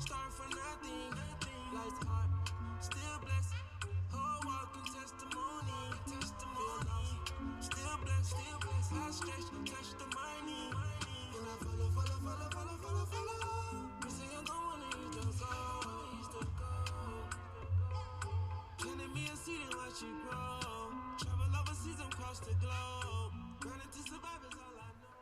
Starting from nothing. Life's hard, still blessed. Whole walking testimony. Feel lost, still blessed. I stretch, touch the money. And I follow. You say I'm going to use the goal. Planting me a seed and watch it grow. Travel overseas and cross the globe. Running to survive is all I know.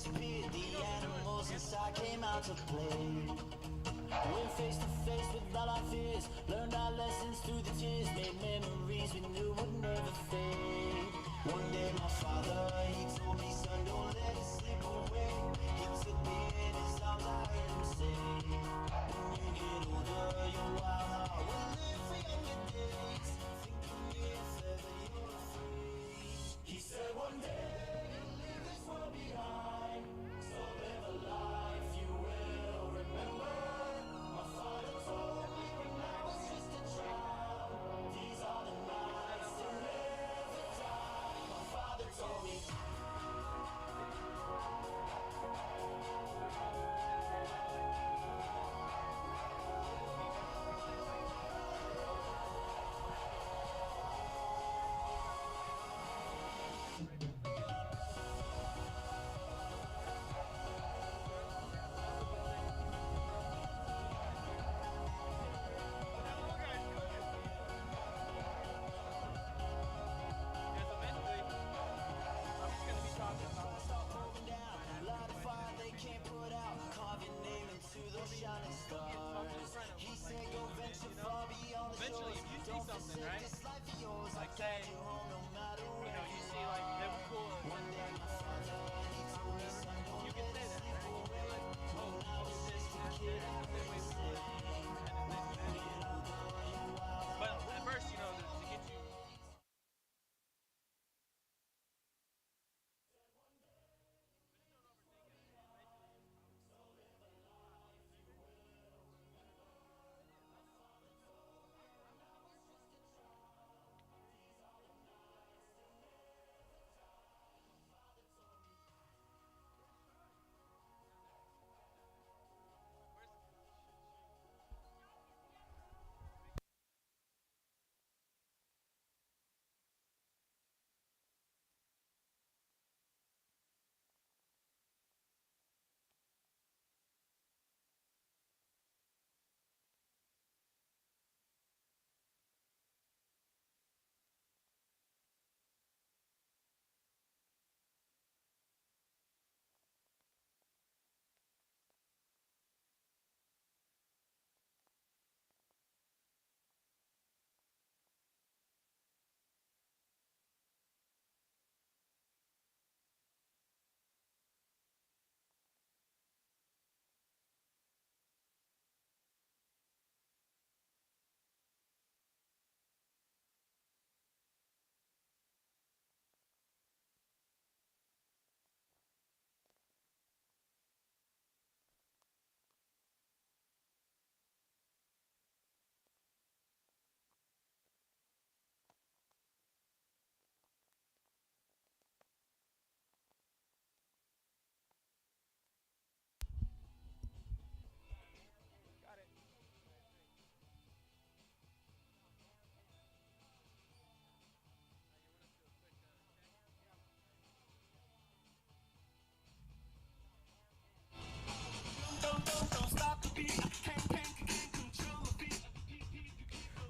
disappeared. The animals inside came out to play. Went face to face with all our fears, learned our lessons through the tears, made memories we knew would never fade. One day my father, he told me, son, don't let it slip away. He took me in his arms, I heard him say, when you get older, your wild heart will live for younger days. Think of me if ever you're afraid. He said one day you'll leave this world behind, so live a life you will remember. Eventually, if you see something, right? Like say, you see like Liverpool, you can say that, right? You can be like, oh, this, but at first, to get you.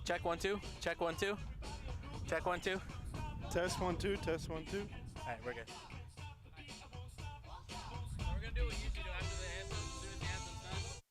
Check 1 2. Check 1 2. Check 1 2. Test 1 2. Test 1 2. All right, we're good. We're gonna do what you usually do after the anthem. As soon as the anthem's done.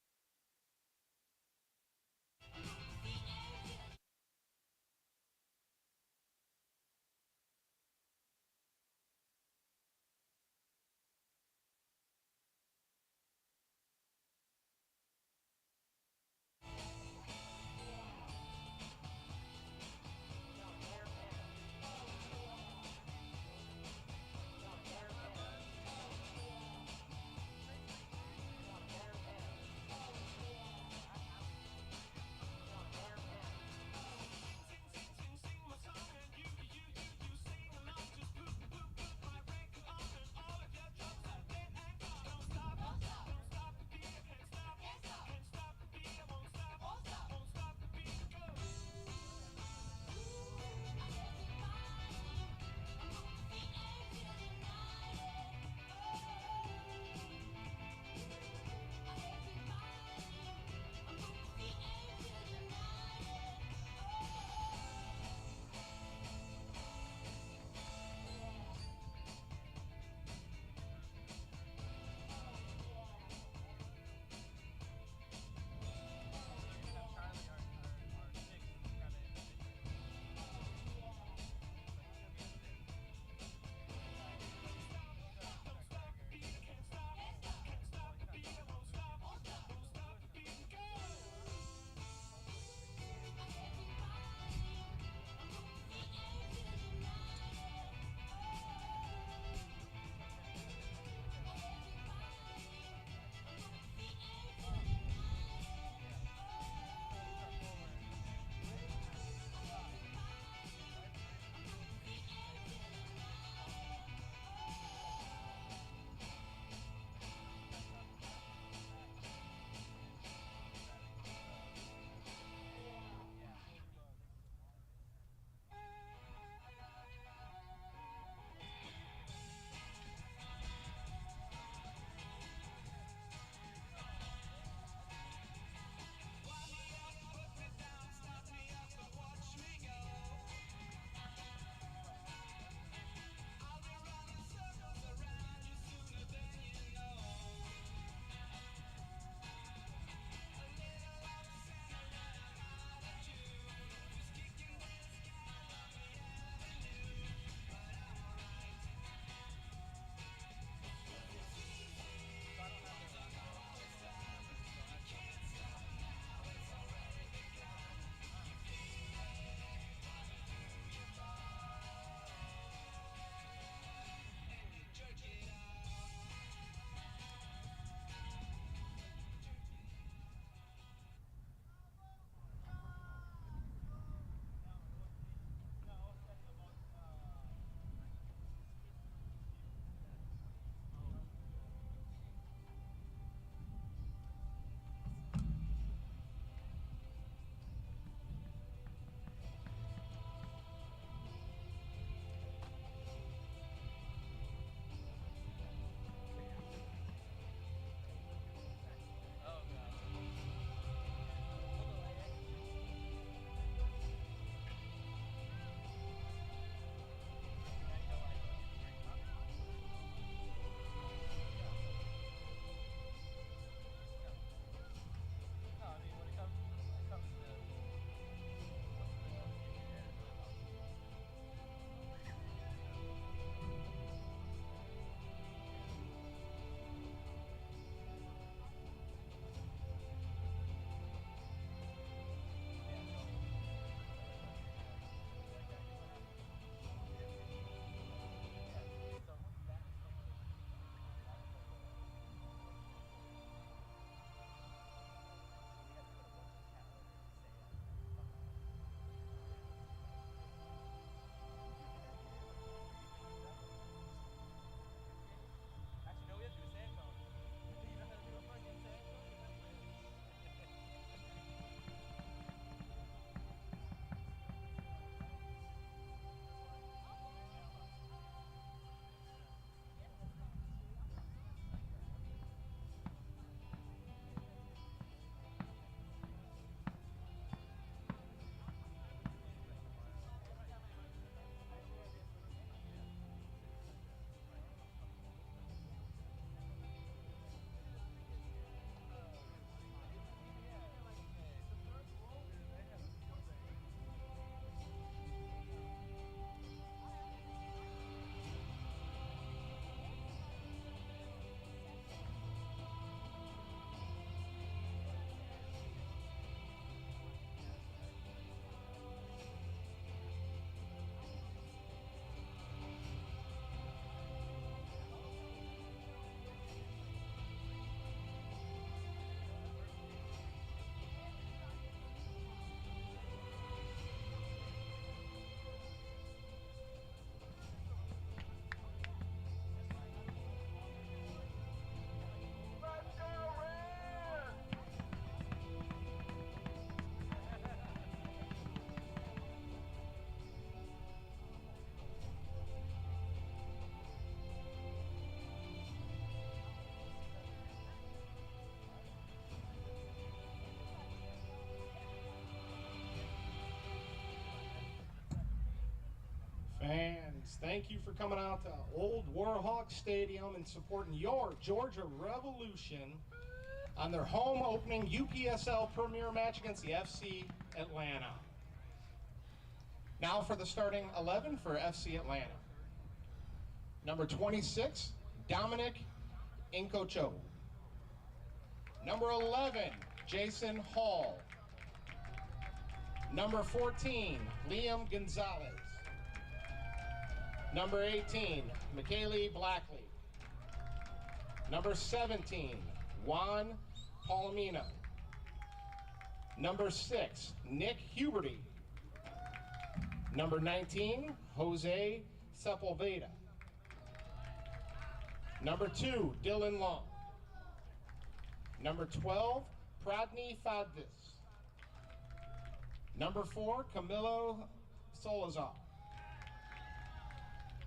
teams, thank you for coming out to Old Warhawks Stadium and supporting your Georgia Revolution on their home opening UPSL Premier match against the FC Atlanta. Now for the starting 11 for FC Atlanta. Number 26, Dominic Incocho. Number 11, Jason Hall. Number 14, Liam Gonzalez. Number 18, McKaylee Blackley. Number 17, Juan Palomino. Number 6, Nick Huberty. Number 19, Jose Sepulveda. Number 2, Dylan Long. Number 12, Pradney Fadvis. Number 4, Camilo Salazar.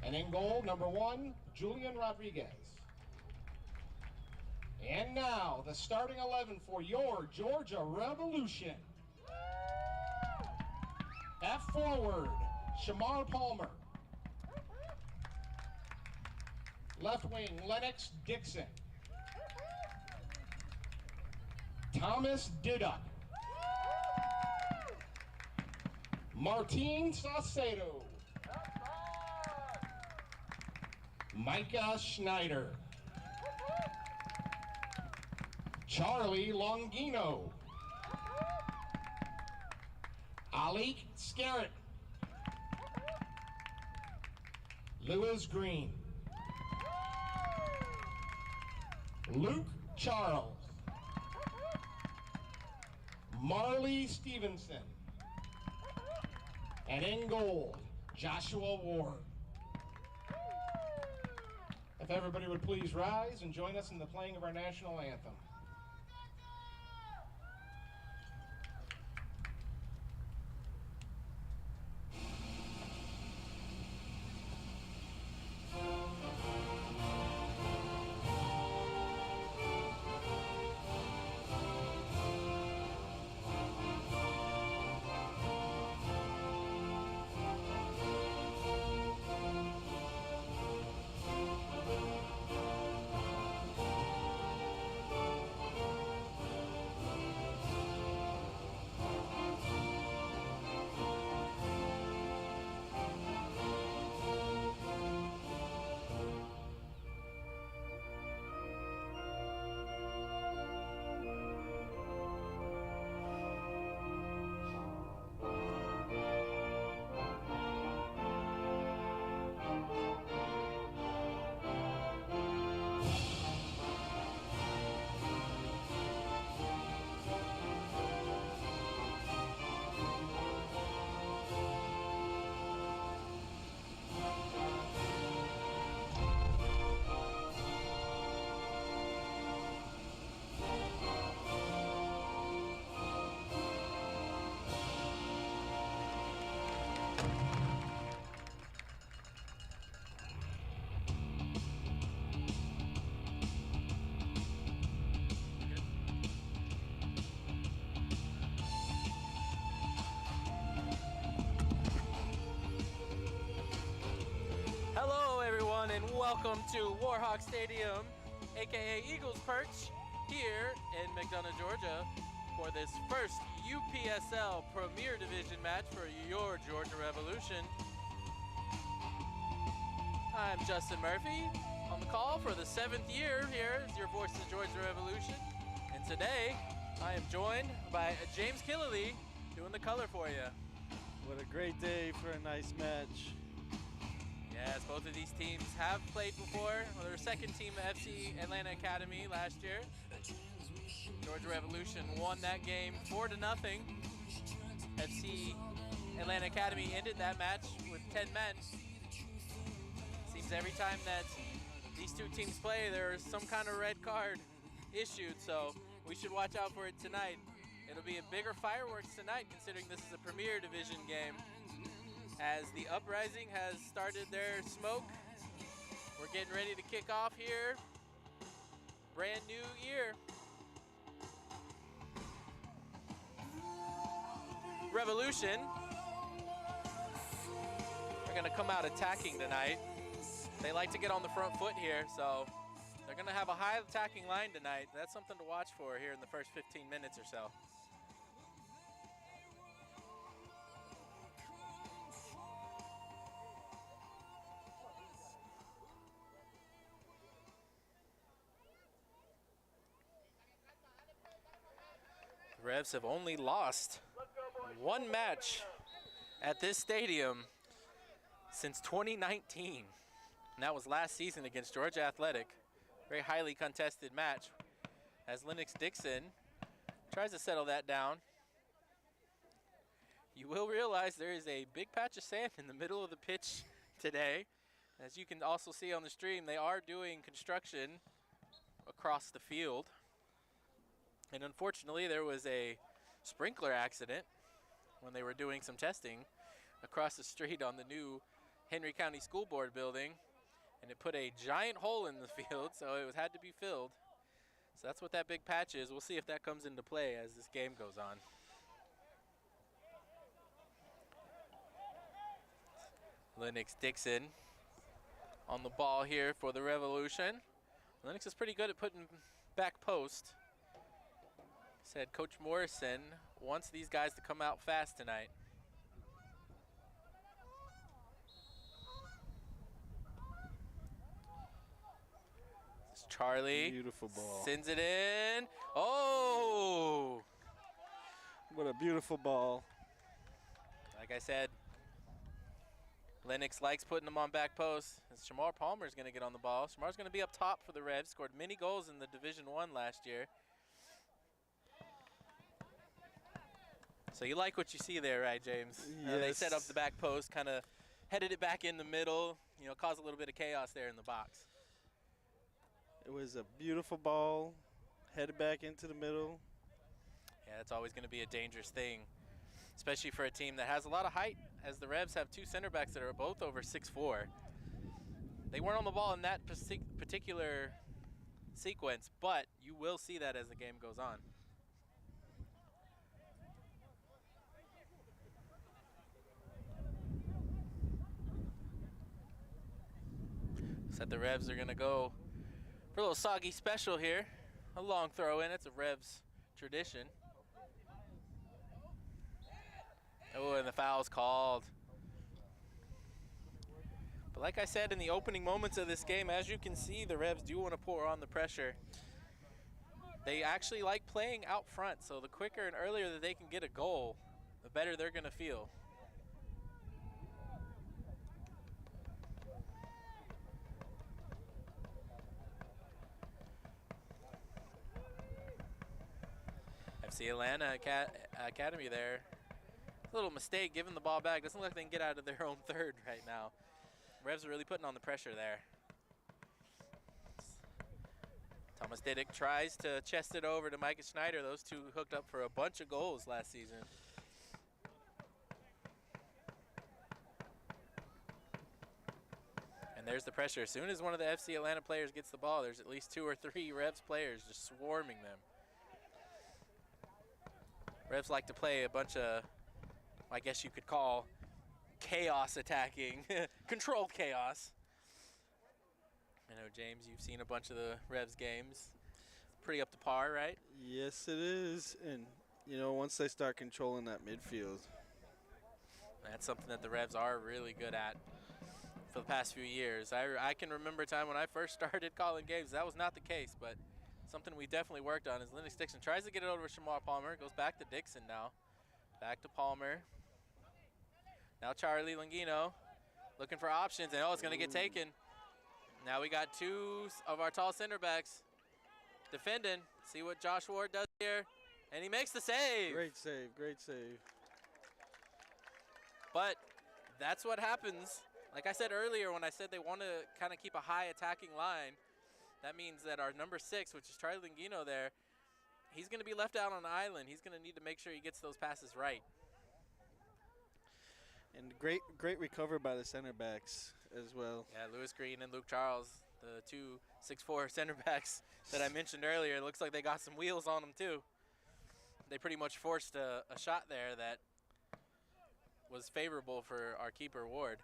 And in goal, number 1, Julian Rodriguez. And now, the starting 11 for your Georgia Revolution. At forward, Shamar Palmer. Left wing, Lennox Dixon. Thomas Diduck. Martin Saucedo. Micah Schneider. Charlie Longino. Alik Scarrett. Lewis Green. Luke Charles. Marley Stevenson. And in goal, Joshua Ward. If everybody would please rise and join us in the playing of our national anthem. Hello, everyone, and welcome to Warhawks Stadium, aka Eagles Perch, here in McDonough, Georgia, for this first UPSL Premier Division match for your Georgia Revolution. I'm Justin Murphy, on the call for the 7th year here as your voice of the Georgia Revolution. And today, I am joined by James Killeley doing the color for you. What a great day for a nice match. Yes, both of these teams have played before. Well, they were second team at FC Atlanta Academy last year. Georgia Revolution won that game 4-0. FC Atlanta Academy ended that match with 10 men. Seems every time that these two teams play, there's some kind of red card issued, so we should watch out for it tonight. It'll be a bigger fireworks tonight considering this is a Premier Division game. As the Uprising has started their smoke, we're getting ready to kick off here. Brand new year. Revolution are going to come out attacking tonight. They like to get on the front foot here, so they're going to have a high attacking line tonight. That's something to watch for here in the first 15 minutes or so. The Revs have only lost one match at this stadium since 2019. And that was last season against Georgia Athletic. Very highly contested match as Lennox Dixon tries to settle that down. You will realize there is a big patch of sand in the middle of the pitch today. As you can also see on the stream, they are doing construction across the field. And unfortunately, there was a sprinkler accident when they were doing some testing across the street on the new Henry County School Board building. And it put a giant hole in the field, so it had to be filled. So that's what that big patch is. We'll see if that comes into play as this game goes on. Lennox Dixon on the ball here for the Revolution. Lennox is pretty good at putting back post. Said Coach Morrison wants these guys to come out fast tonight. This is Charlie. Beautiful ball. Sends it in. Oh! What a beautiful ball. Like I said, Lennox likes putting them on back post. And Shamar Palmer is going to get on the ball. Shamar's going to be up top for the Revs. Scored many goals in the Division I last year. So you like what you see there, right, James? Yes. They set up the back post, kind of headed it back in the middle, caused a little bit of chaos there in the box. It was a beautiful ball, headed back into the middle. Yeah, that's always going to be a dangerous thing, especially for a team that has a lot of height, as the Revs have two center backs that are both over 6'4". They weren't on the ball in that particular sequence, but you will see that as the game goes on. Said the Revs are going to go for a little soggy special here. A long throw in. It's a Revs tradition. Oh, and the foul's called. But like I said in the opening moments of this game, as you can see, the Revs do want to pour on the pressure. They actually like playing out front, so the quicker and earlier that they can get a goal, the better they're going to feel. FC Atlanta Academy there. A little mistake giving the ball back. Doesn't look like they can get out of their own third right now. Revs are really putting on the pressure there. Thomas Diddick tries to chest it over to Micah Schneider. Those two hooked up for a bunch of goals last season. And there's the pressure. As soon as one of the FC Atlanta players gets the ball, there's at least 2 or 3 Revs players just swarming them. Revs like to play a bunch of, I guess you could call, chaos attacking, controlled chaos. I know, James, you've seen a bunch of the Revs games. Pretty up to par, right? Yes, it is. And, once they start controlling that midfield. That's something that the Revs are really good at for the past few years. I can remember a time when I first started calling games. That was not the case, but something we definitely worked on is Lennox Dixon tries to get it over to Shamar Palmer. Goes back to Dixon now. Back to Palmer. Now Charlie Langino looking for options, and it's going to get taken. Now we got 2 of our tall center backs defending. See what Josh Ward does here, and he makes the save. Great save, great save. But that's what happens. Like I said earlier when I said they want to kind of keep a high attacking line, that means that our number 6, which is Charlie Langino there, he's going to be left out on an island. He's going to need to make sure he gets those passes right. And great recovery by the center backs as well. Yeah, Lewis Green and Luke Charles, the 2 6'4" center backs that I mentioned earlier. It looks like they got some wheels on them too. They pretty much forced a shot there that was favorable for our keeper Ward.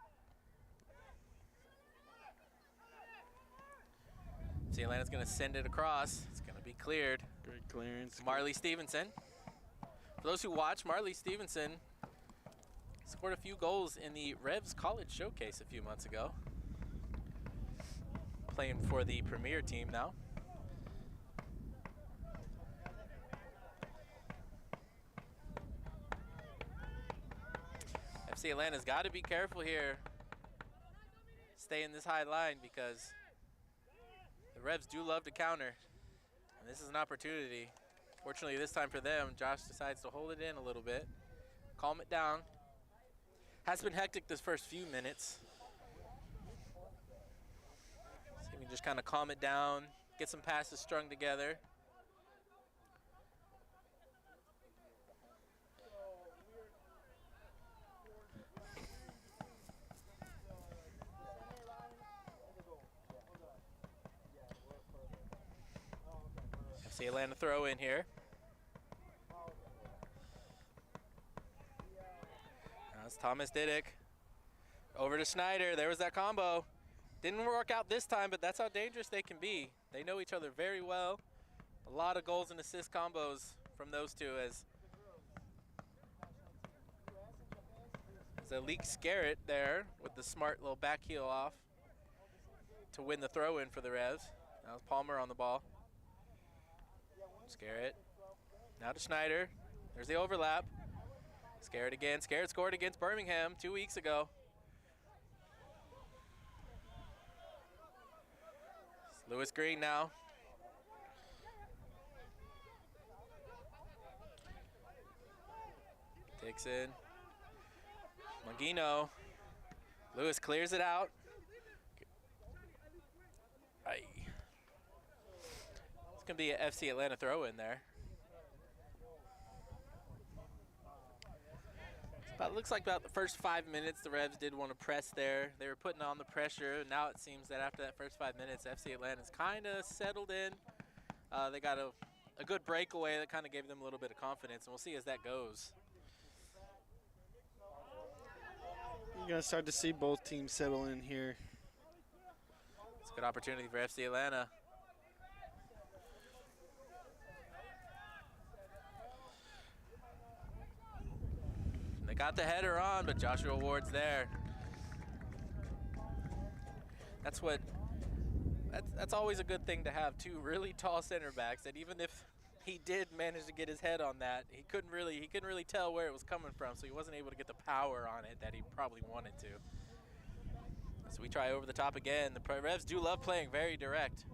FC Atlanta's going to send it across. It's going to be cleared. Great clearance. Marley Stevenson. For those who watch, Marley Stevenson scored a few goals in the Revs College Showcase a few months ago. Playing for the Premier team now. FC Atlanta's got to be careful here. Stay in this high line because the Revs do love to counter. And this is an opportunity. Fortunately, this time for them, Josh decides to hold it in a little bit, calm it down. Has been hectic this first few minutes. So we can just kind of calm it down, get some passes strung together. FC Atlanta throw in here. That's Thomas Didick. Over to Snyder. There was that combo. Didn't work out this time, but that's how dangerous they can be. They know each other very well. A lot of goals and assist combos from those two as Zalik Scarrett there with the smart little back heel off to win the throw in for the Revs. That was Palmer on the ball. Scarrett. Now to Schneider. There's the overlap. Scarrett again. Scarrett scored against Birmingham 2 weeks ago. It's Lewis Green now. Takes in. Mangino. Lewis clears it out. Aye. It's going to be an FC Atlanta throw in there. But it looks like about the first 5 minutes, the Revs did want to press there. They were putting on the pressure. Now it seems that after that first 5 minutes, FC Atlanta's kind of settled in. They got a good breakaway that kind of gave them a little bit of confidence, and we'll see as that goes. You're going to start to see both teams settle in here. It's a good opportunity for FC Atlanta. They got the header on, but Joshua Ward's there. That's always a good thing to have, two really tall center backs that even if he did manage to get his head on that, he couldn't really tell where it was coming from, so he wasn't able to get the power on it that he probably wanted to. So we try over the top again. The Revs do love playing very direct.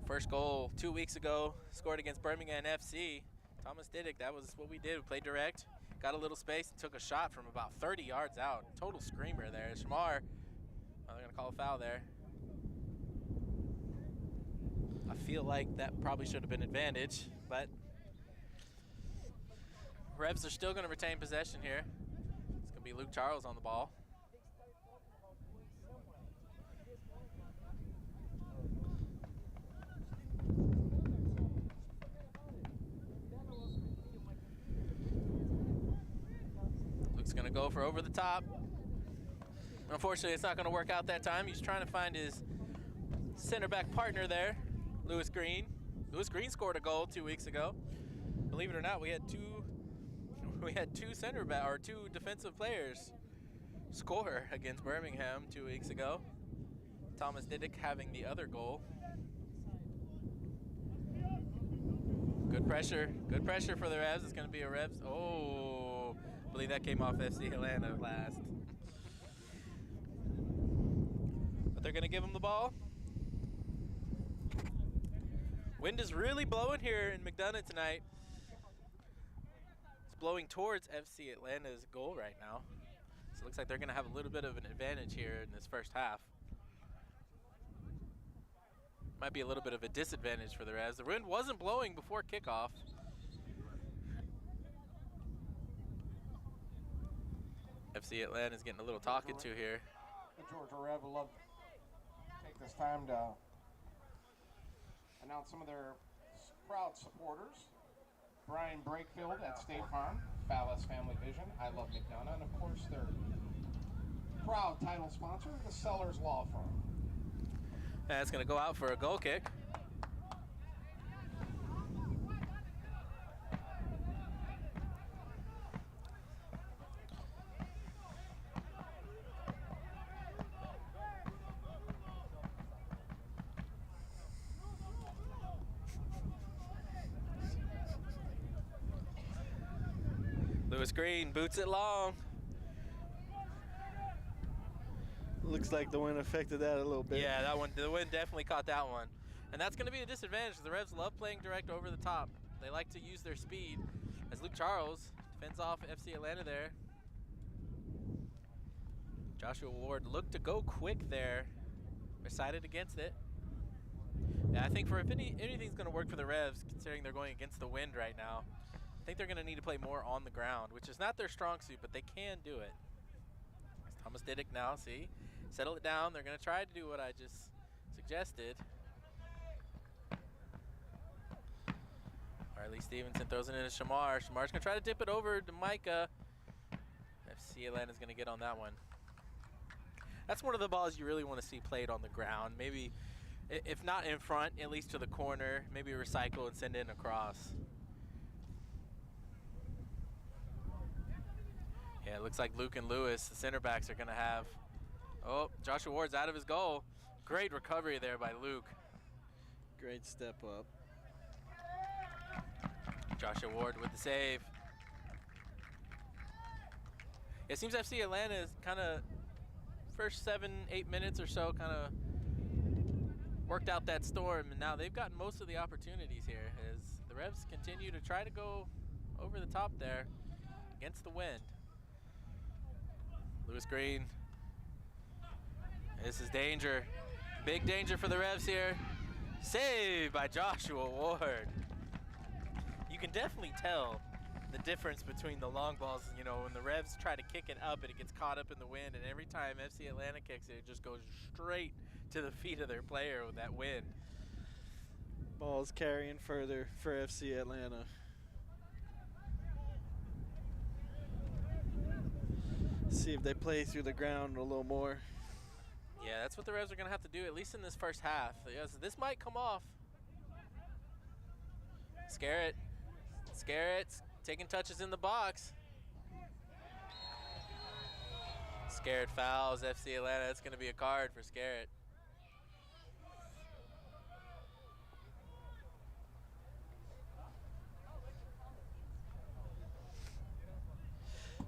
First goal 2 weeks ago, scored against Birmingham FC. Thomas Didick, that was what we did. We played direct, got a little space, and took a shot from about 30 yards out. Total screamer there. Shamar, they're going to call a foul there. I feel like that probably should have been advantage, but Revs are still going to retain possession here. It's going to be Luke Charles on the ball. Luke's going to go for over the top. Unfortunately, it's not going to work out that time. He's trying to find his center back partner there, Lewis Green. Lewis Green scored a goal 2 weeks ago. Believe it or not, we had two defensive players score against Birmingham 2 weeks ago. Thomas Didick having the other goal. Good pressure for the Revs. It's going to be a Revs. Oh, I believe that came off FC Atlanta last. But they're going to give him the ball. Wind is really blowing here in McDonough tonight. It's blowing towards FC Atlanta's goal right now. So it looks like they're going to have a little bit of an advantage here in this first half. Might be a little bit of a disadvantage for the Revs. The wind wasn't blowing before kickoff. FC Atlanta is getting a little talking to here. The Georgia Rev would love to take this time to announce some of their proud supporters. Brian Brakefield at State Farm, Fallis Family Vision, I Love McDonough, and of course their proud title sponsor, the Sellers Law Firm. That's going to go out for a goal kick. Lewis Green boots it long. Looks like the wind affected that a little bit. Yeah, that one, the wind definitely caught that one. And that's going to be a disadvantage. The Revs love playing direct over the top. They like to use their speed. As Luke Charles fends off FC Atlanta there. Joshua Ward looked to go quick there. Decided against it. Yeah, I think for if anything's going to work for the Revs, considering they're going against the wind right now, I think they're going to need to play more on the ground, which is not their strong suit, but they can do it. Thomas Diddick now, see? Settle it down. They're going to try to do what I just suggested. Riley Stevenson throws it into Shamar. Shamar's going to try to dip it over to Micah. FC Atlanta's going to get on that one. That's one of the balls you really want to see played on the ground. Maybe, if not in front, at least to the corner. Maybe recycle and send it across. Yeah, it looks like Luke and Lewis, the center backs, are going to have. Oh, Joshua Ward's out of his goal. Great recovery there by Luke. Great step up. Joshua Ward with the save. It seems FC Atlanta is kind of first 7-8 minutes or so kind of worked out that storm, and now they've gotten most of the opportunities here as the Revs continue to try to go over the top there against the wind. Lewis Green. This is danger. Big danger for the Revs here. Saved by Joshua Ward. You can definitely tell the difference between the long balls, you know, when the Revs try to kick it up and it gets caught up in the wind, and every time FC Atlanta kicks it, it just goes straight to the feet of their player with that wind. Ball's carrying further for FC Atlanta. See if they play through the ground a little more. Yeah, that's what the Revs are going to have to do, at least in this first half. Yes, this might come off. Scarrett. Scarrett's taking touches in the box. Scarrett fouls FC Atlanta. That's going to be a card for Scarrett.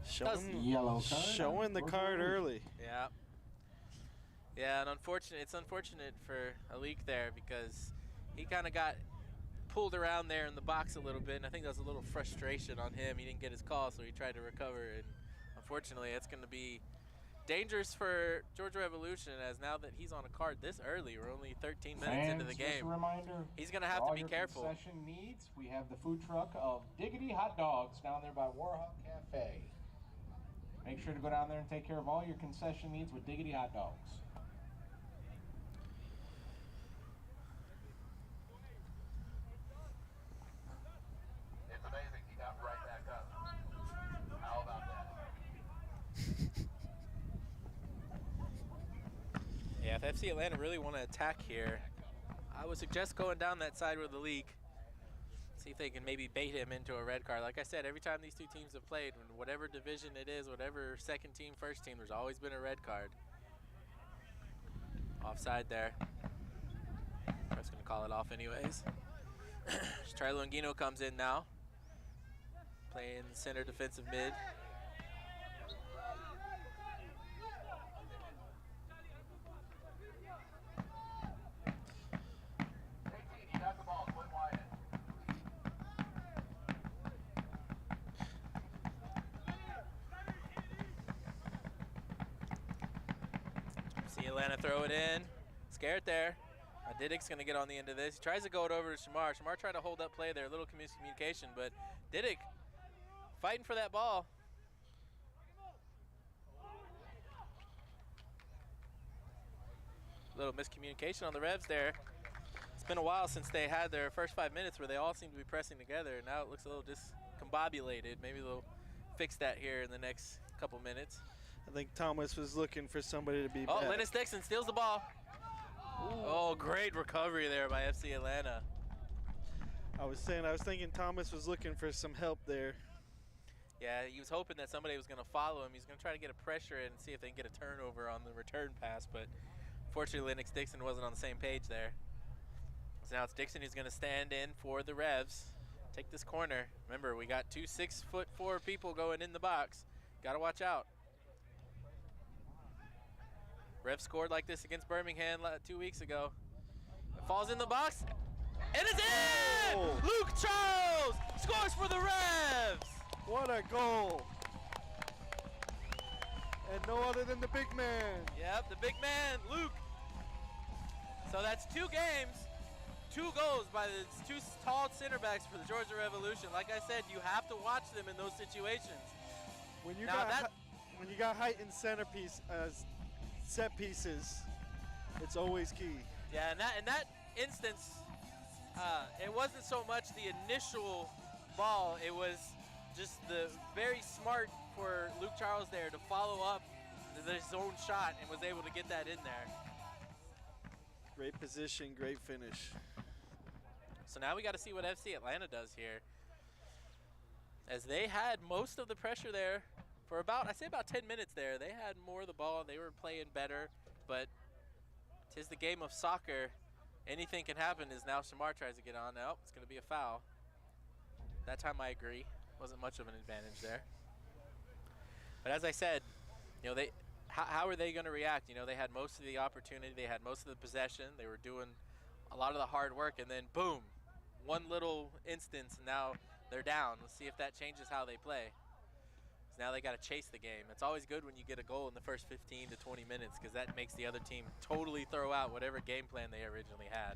Showing the card early. Yeah. Yeah, and it's unfortunate for Alik there because he kind of got pulled around there in the box a little bit, and I think that was a little frustration on him. He didn't get his call, so he tried to recover, and unfortunately it's going to be dangerous for Georgia Revolution, as now that he's on a card this early, we're only 13 minutes into the game. Just a reminder, he's going to have to be careful. Concession needs, we have the food truck of Diggity Hot Dogs down there by Warhawk Cafe. Make sure to go down there and take care of all your concession needs with Diggity Hot Dogs. It's amazing he got right back up. How about that? Yeah, if FC Atlanta really want to attack here, I would suggest going down that side with the leak. See if they can maybe bait him into a red card. Like I said, every time these two teams have played, whatever division it is, whatever second team, first team, there's always been a red card. Offside there. I'm just going to call it off anyways. Charlie Longino comes in now, playing center defensive mid. Atlanta throw it in. Scared there. Diddick's going to get on the end of this. He tries to go it over to Shamar. Shamar tried to hold up play there. A little miscommunication, but Diddick fighting for that ball. A little miscommunication on the Revs there. It's been a while since they had their first 5 minutes where they all seem to be pressing together. Now it looks a little discombobulated. Maybe they'll fix that here in the next couple minutes. I think Thomas was looking for somebody to be back. Lennox Dixon steals the ball. Oh, great recovery there by FC Atlanta. I was thinking Thomas was looking for some help there. Yeah, he was hoping that somebody was going to follow him. He's going to try to get a pressure in and see if they can get a turnover on the return pass, but fortunately Lennox Dixon wasn't on the same page there. So now it's Dixon who's going to stand in for the Revs. Take this corner. Remember, we got 2 6'4" people going in the box. Got to watch out. Revs scored like this against Birmingham 2 weeks ago. It falls in the box, and it's in! Oh. Luke Charles scores for the Revs! What a goal! And no other than the big man. Yep, the big man, Luke. So that's 2 games, 2 goals by the 2 tall center backs for the Georgia Revolution. Like I said, you have to watch them in those situations. When you Now got height in set pieces, it's always key. Yeah, in that instance, it wasn't so much the initial ball, it was just the very smart for Luke Charles there to follow up the zone shot and was able to get that in there. Great position, great finish. So now we got to see what FC Atlanta does here, as they had most of the pressure there for about 10 minutes there. They had more of the ball, they were playing better, but 'tis the game of soccer. Anything can happen as now Shamar tries to get on. Nope, it's going to be a foul. That time I agree. Wasn't much of an advantage there. But as I said, you know, how are they going to react? You know, they had most of the opportunity, they had most of the possession, they were doing a lot of the hard work, and then boom, one little instance, and now they're down. Let's see if that changes how they play. So now they got to chase the game. It's always good when you get a goal in the first 15 to 20 minutes, because that makes the other team totally throw out whatever game plan they originally had.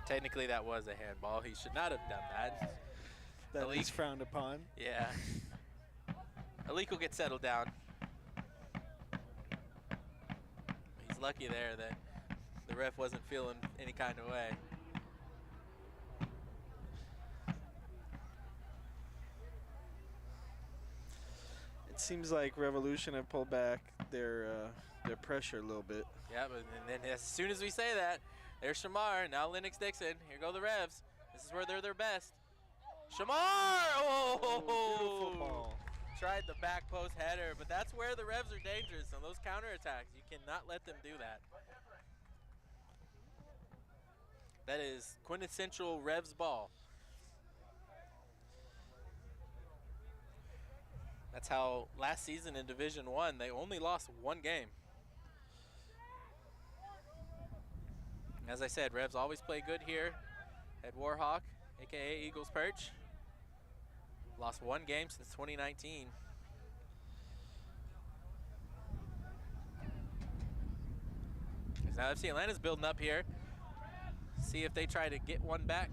Technically, that was a handball. He should not have done that. That is frowned upon. Yeah. Alik will get settled down. He's lucky there that the ref wasn't feeling any kind of way. It seems like Revolution have pulled back their pressure a little bit. Yeah, but and then as soon as we say that, there's Shamar, now Lennox Dixon. Here go the Revs. This is where they're their best. Shamar! Oh! Beautiful ball. Tried the back post header, but that's where the Revs are dangerous on those counterattacks. You cannot let them do that. That is quintessential Revs ball. That's how last season in Division I, they only lost 1 game. As I said, Revs always play good here at Warhawk, aka Eagles Perch. Lost 1 game since 2019. Now FC Atlanta's building up here. See if they try to get one back.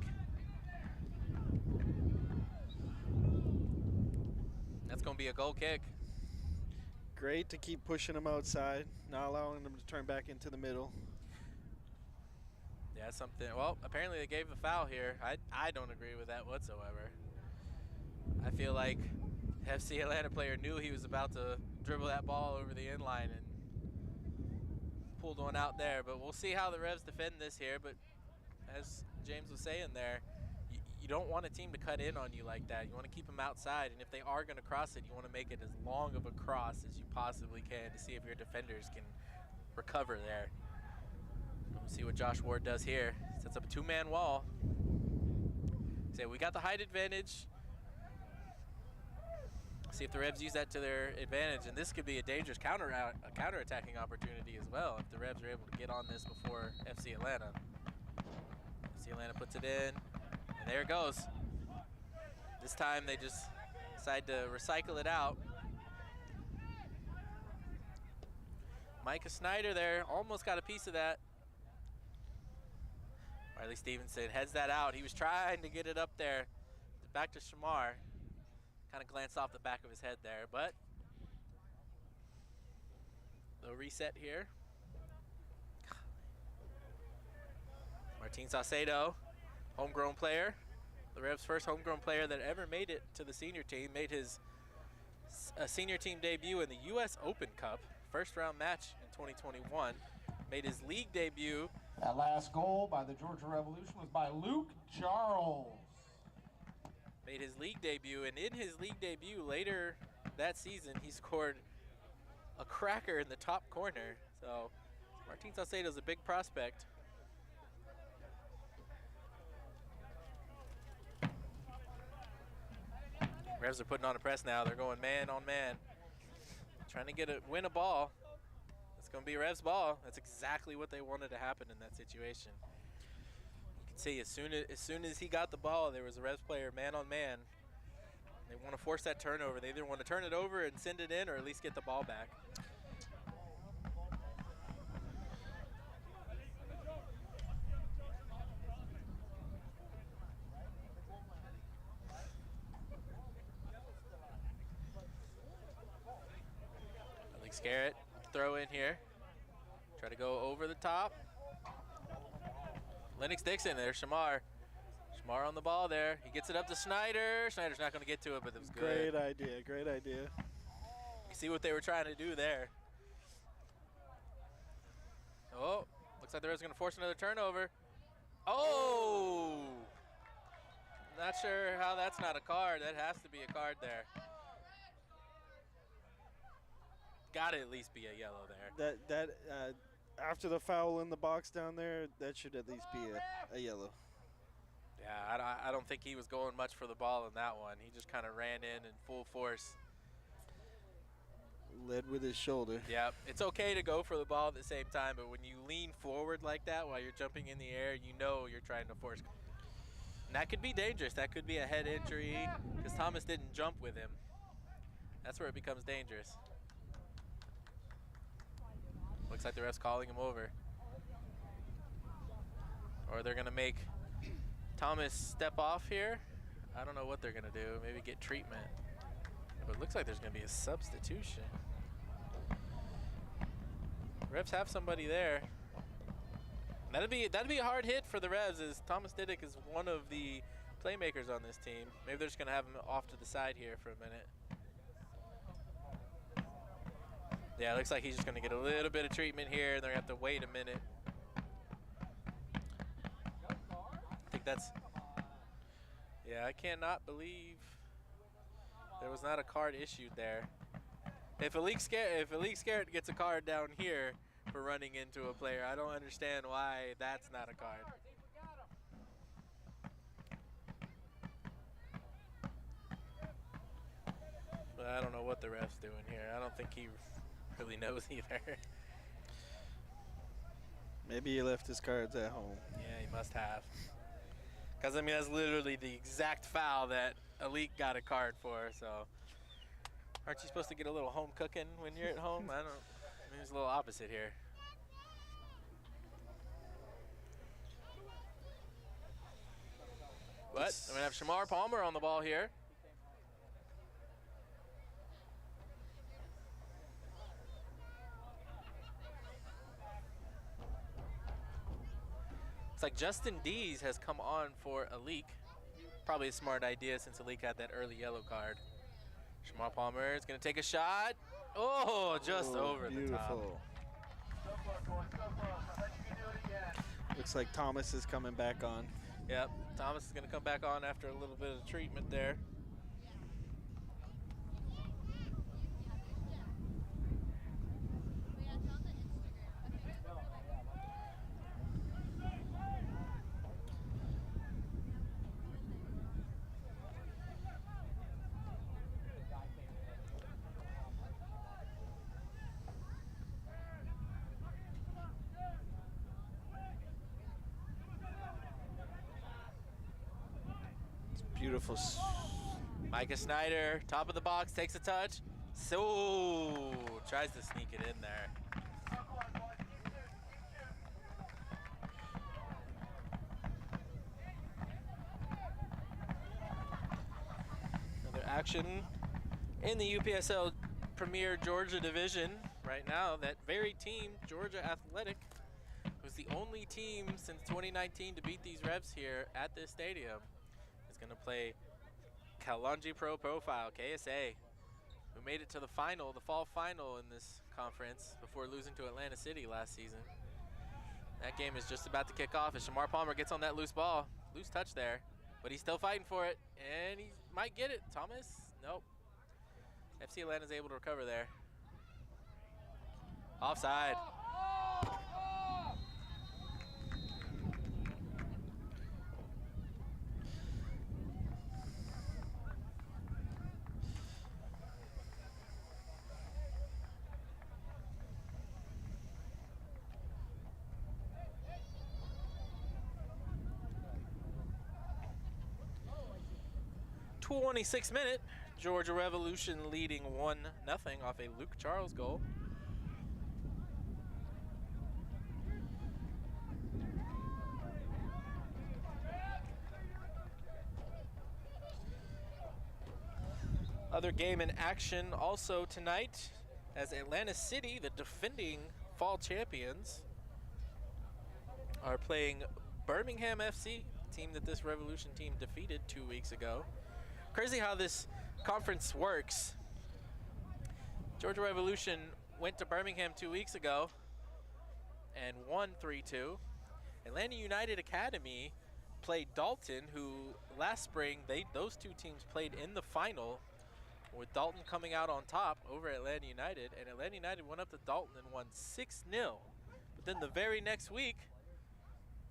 That's going to be a goal kick. Great to keep pushing them outside, not allowing them to turn back into the middle. Yeah, something. Well, apparently they gave the foul here. I don't agree with that whatsoever. I feel like FC Atlanta player knew he was about to dribble that ball over the inline and pulled one out there. But we'll see how the Revs defend this here. But as James was saying there, you don't want a team to cut in on you like that. You want to keep them outside, and if they are going to cross it, you want to make it as long of a cross as you possibly can to see if your defenders can recover there. We'll see what Josh Ward does here. Sets up a 2-man wall. So we got the height advantage. See if the Revs use that to their advantage, and this could be a dangerous counter-attacking opportunity as well if the Revs are able to get on this before FC Atlanta. FC Atlanta puts it in. And there it goes. This time they just decide to recycle it out. Micah Snyder there almost got a piece of that. Riley Stevenson heads that out. He was trying to get it up there. Back to Shamar. Kind of glanced off the back of his head there, but the reset here. Martin Saucedo, homegrown player. The Revs' first homegrown player that ever made it to the senior team, made his a senior team debut in the U.S. Open Cup, first round match in 2021. Made his league debut. That last goal by the Georgia Revolution was by Luke Charles. Made his league debut, and in his league debut later that season, he scored a cracker in the top corner. So Martin Salcedo's a big prospect. Revs are putting on a press now. They're going man on man, trying to win a ball. It's going to be Revs' ball. That's exactly what they wanted to happen in that situation. You can see as soon as he got the ball, there was a Revs player man on man. They want to force that turnover. They either want to turn it over and send it in, or at least get the ball back. Garrett, throw in here. Try to go over the top. Lennox Dixon, there's Shamar. Shamar on the ball there. He gets it up to Snyder. Snyder's not going to get to it, but it was good. Great idea, great idea. You see what they were trying to do there. Oh, looks like the Reds are going to force another turnover. Oh! Not sure how that's not a card. That has to be a card there. Got to at least be a yellow there. That after the foul in the box down there, that should at least be a yellow. Yeah, I don't think he was going much for the ball in that one. He just kind of ran in full force. Led with his shoulder. Yeah, it's okay to go for the ball at the same time, but when you lean forward like that while you're jumping in the air, you know you're trying to force. And that could be dangerous. That could be a head injury because Thomas didn't jump with him. That's where it becomes dangerous. Looks like the ref's calling him over. Or they're going to make Thomas step off here. I don't know what they're going to do. Maybe get treatment. But it looks like there's going to be a substitution. Revs have somebody there. That'd be a hard hit for the Revs, as Thomas Didick is one of the playmakers on this team. Maybe they're just going to have him off to the side here for a minute. Yeah, it looks like he's just going to get a little bit of treatment here, and they're going to have to wait a minute. I think that's... Yeah, I cannot believe there was not a card issued there. If Alik Scarrett gets a card down here for running into a player, I don't understand why that's not a card. But I don't know what the ref's doing here. I don't think he really knows either. Maybe he left his cards at home. Yeah, he must have. Because, I mean, that's literally the exact foul that Alik got a card for, so. Aren't you supposed to get a little home cooking when you're at home? I don't, maybe it's a little opposite here. But I'm going to have Shamar Palmer on the ball here. Looks like Justin Dees has come on for Alik. Probably a smart idea since Alik had that early yellow card. Shamar Palmer is going to take a shot. Oh, just over the top. Looks like Thomas is coming back on. Yep, Thomas is going to come back on after a little bit of treatment there. Beautiful. Micah Snyder, top of the box, takes a touch. So tries to sneak it in there. Another action in the UPSL Premier Georgia Division right now. That very team, Georgia Athletic, was the only team since 2019 to beat these Revs here at this stadium. Is going to play Kalonji Pro Profile, KSA. who made it to the final, the fall final in this conference before losing to Atlanta City last season. That game is just about to kick off as Shamar Palmer gets on that loose ball. Loose touch there, but he's still fighting for it, and he might get it. Thomas, nope. FC Atlanta's able to recover there. Offside. '26th minute, Georgia Revolution leading 1-0 off a Luke Charles goal. Other game in action also tonight as Atlanta City, the defending fall champions, are playing Birmingham FC, team that this Revolution team defeated 2 weeks ago. Crazy how this conference works. Georgia Revolution went to Birmingham 2 weeks ago and won 3-2. Atlanta United Academy played Dalton, who last spring, those two teams played in the final, with Dalton coming out on top over Atlanta United, and Atlanta United went up to Dalton and won 6-0. But then the very next week,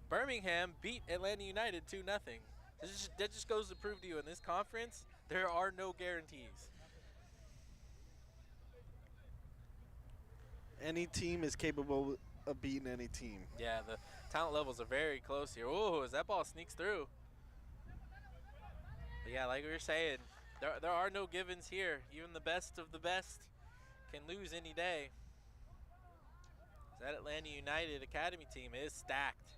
Birmingham beat Atlanta United 2-0. That just goes to prove to you in this conference, there are no guarantees. Any team is capable of beating any team. Yeah, the talent levels are very close here. Oh, as that ball sneaks through. But yeah, like we were saying, there are no givens here. Even the best of the best can lose any day. That Atlanta United Academy team is stacked.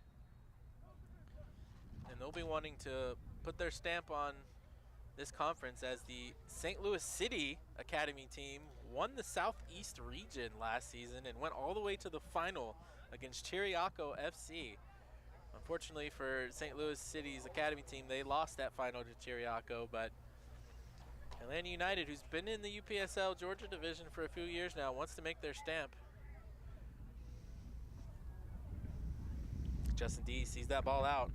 And they'll be wanting to put their stamp on this conference as the St. Louis City Academy team won the Southeast region last season and went all the way to the final against Chiriaco FC. Unfortunately for St. Louis City's Academy team, they lost that final to Chiriaco, but Atlanta United, who's been in the UPSL Georgia division for a few years now, wants to make their stamp. Justin D sees that ball out.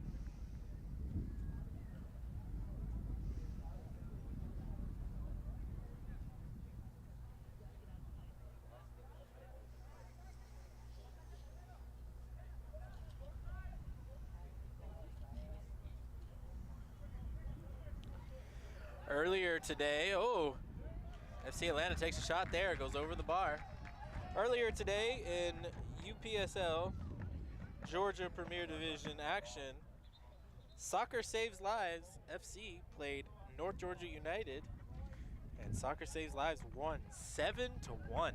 Earlier today, FC Atlanta takes a shot there, goes over the bar. Earlier today in UPSL Georgia Premier Division action, Soccer Saves Lives FC played North Georgia United, and Soccer Saves Lives won 7-1. Wow.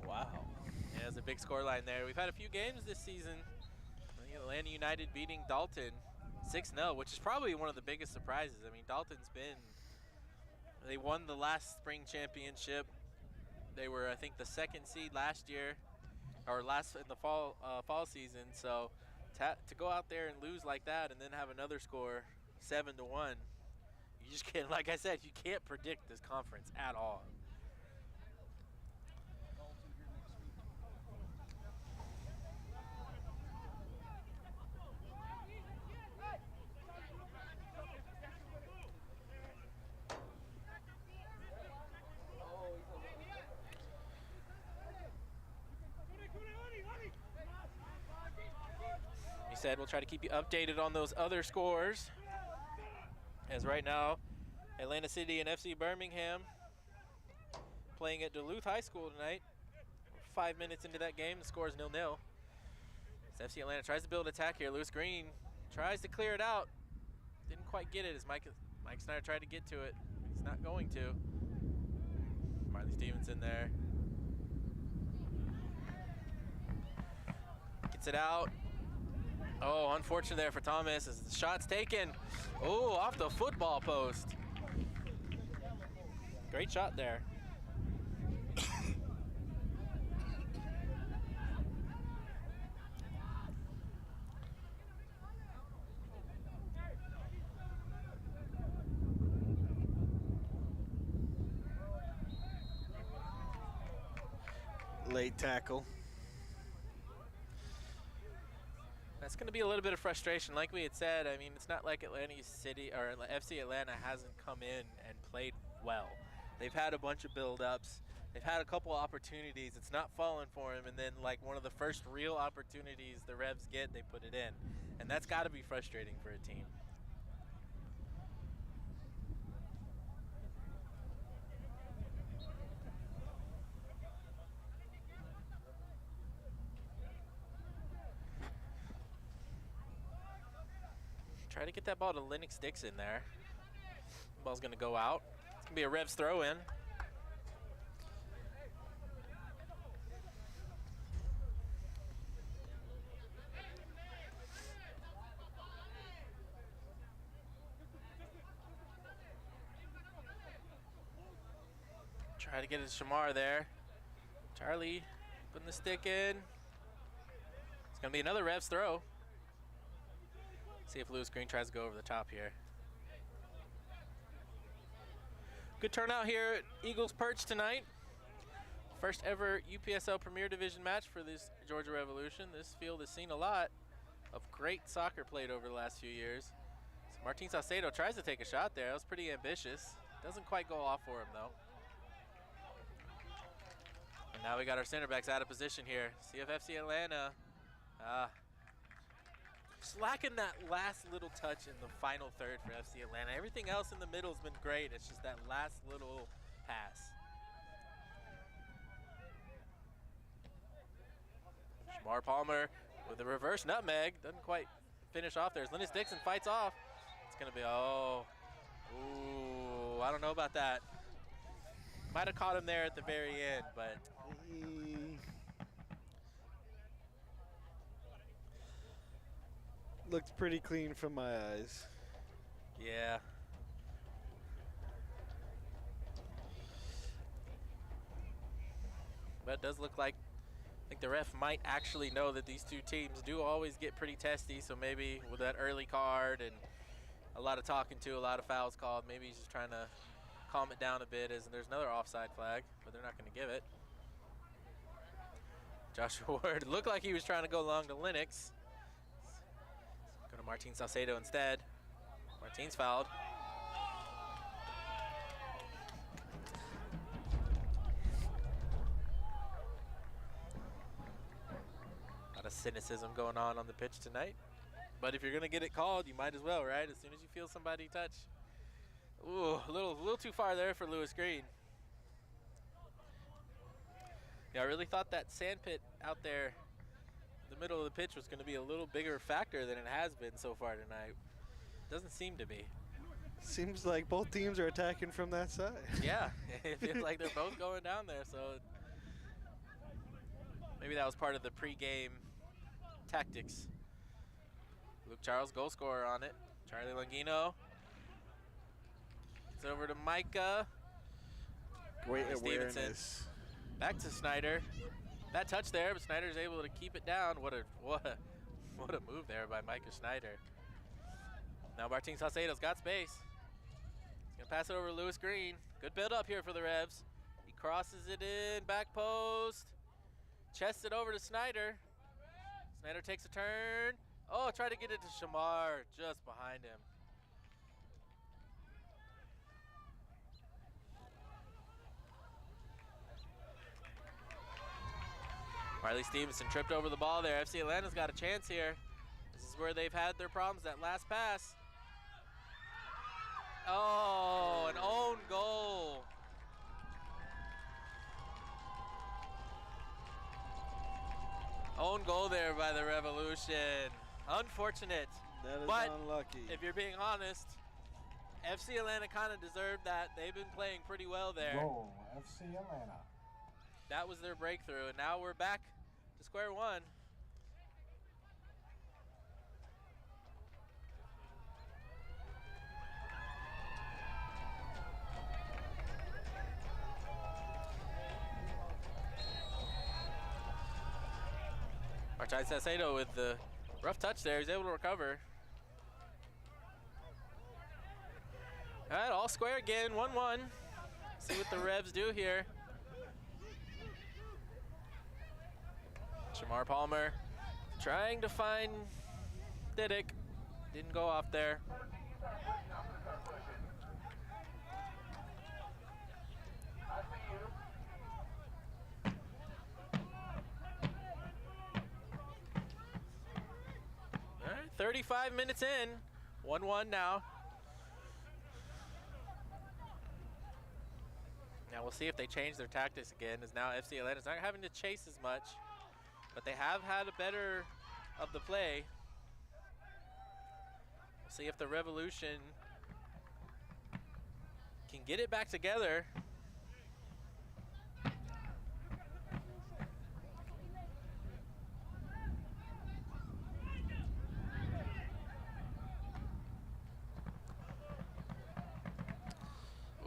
Yeah, there's a big scoreline there. We've had a few games this season. Atlanta United beating Dalton 6-0, which is probably one of the biggest surprises. I mean, they won the last spring championship. They were, I think, the second seed last year, or last in the fall season. So to go out there and lose like that and then have another score 7-1, you just can't, like I said, you can't predict this conference at all. Said we'll try to keep you updated on those other scores, as right now Atlanta City and FC Birmingham playing at Duluth High School tonight. 5 minutes into that game, the score is 0-0. So FC Atlanta tries to build attack here. Lewis Green tries to clear it out, didn't quite get it as Mike Snyder tried to get to it. He's not going to. Marley Stevenson there gets it out. Oh, unfortunate there for Thomas as the shot's taken. Oh, off the football post. Great shot there. Late tackle. That's going to be a little bit of frustration. Like we had said, I mean, it's not like Atlanta City or FC Atlanta hasn't come in and played well. They've had a bunch of build-ups. They've had a couple opportunities. It's not falling for them, and then like one of the first real opportunities the Revs get, they put it in. And that's got to be frustrating for a team. Try to get that ball to Lennox Dixon there. Ball's going to go out. It's going to be a Revs throw in. Try to get it to Shamar there. Charlie putting the stick in. It's going to be another Revs throw. See if Lewis Green tries to go over the top here. Good turnout here at Eagles Perch tonight. First ever UPSL Premier Division match for this Georgia Revolution. This field has seen a lot of great soccer played over the last few years. So Martin Salcedo tries to take a shot there. That was pretty ambitious. Doesn't quite go off for him though. And now we got our center backs out of position here. CFFC Atlanta. Slacking that last little touch in the final third for FC Atlanta. Everything else in the middle has been great. It's just that last little pass. Shamar Palmer with a reverse nutmeg. Doesn't quite finish off there. As Lennox Dixon fights off. It's going to be, ooh, I don't know about that. Might have caught him there at the very end, but. Looked pretty clean from my eyes. Yeah. But it does look like, I think the ref might actually know that these two teams do always get pretty testy, so maybe with that early card and a lot of talking to, a lot of fouls called, maybe he's just trying to calm it down a bit as there's another offside flag, but they're not going to give it. Joshua Ward looked like he was trying to go long to Lennox. Go to Martin Salcedo instead. Martin's fouled. A lot of cynicism going on the pitch tonight. But if you're going to get it called, you might as well, right? As soon as you feel somebody touch. Ooh, a little too far there for Lewis Green. Yeah, I really thought that sand pit out there in the middle of the pitch was going to be a little bigger factor than it has been so far tonight. Doesn't seem to be. Seems like both teams are attacking from that side. Yeah, it feels like they're both going down there, so maybe that was part of the pregame tactics. Luke Charles, goal scorer on it. Charlie Langino. It's over to Micah. Great Stevenson. awareness. Back to Snyder. That touch there, but Snyder's able to keep it down. What a move there by Micah Snyder. Now Martin Salcedo's got space. He's gonna pass it over to Lewis Green. Good build up here for the Revs. He crosses it in, back post. Chests it over to Snyder. Snyder takes a turn. Oh, tried to get it to Shamar, just behind him. Riley Stevenson tripped over the ball there. FC Atlanta's got a chance here. This is where they've had their problems, that last pass. Oh, an own goal. Own goal there by the Revolution. Unfortunate. That is but unlucky. If you're being honest, FC Atlanta kind of deserved that. They've been playing pretty well there. Goal, FC Atlanta. That was their breakthrough, and now we're back to square one. Martin Salcedo with the rough touch there. He's able to recover. All right, all square again, 1-1. See what the Revs do here. Shamar Palmer trying to find Didick. Didn't go off there. All right, 35 minutes in, 1-1 now. Now we'll see if they change their tactics again, as now FC Atlanta's not having to chase as much, but they have had a better of the play. We'll see if the Revolution can get it back together.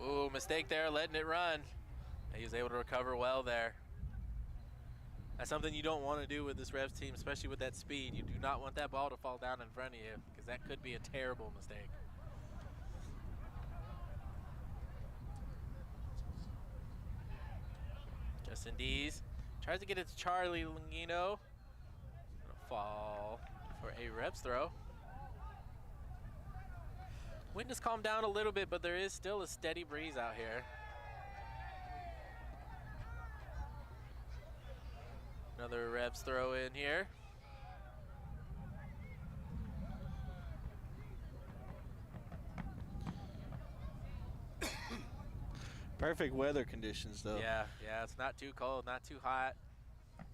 Ooh, mistake there, letting it run. He was able to recover well there. That's something you don't want to do with this Revs team, especially with that speed. You do not want that ball to fall down in front of you, because that could be a terrible mistake. Justin Dees tries to get it to Charlie Longino. Gonna fall for a Revs throw. Wind has calmed down a little bit, but there is still a steady breeze out here. Another Revs throw in here. Perfect weather conditions, though. Yeah, it's not too cold, not too hot.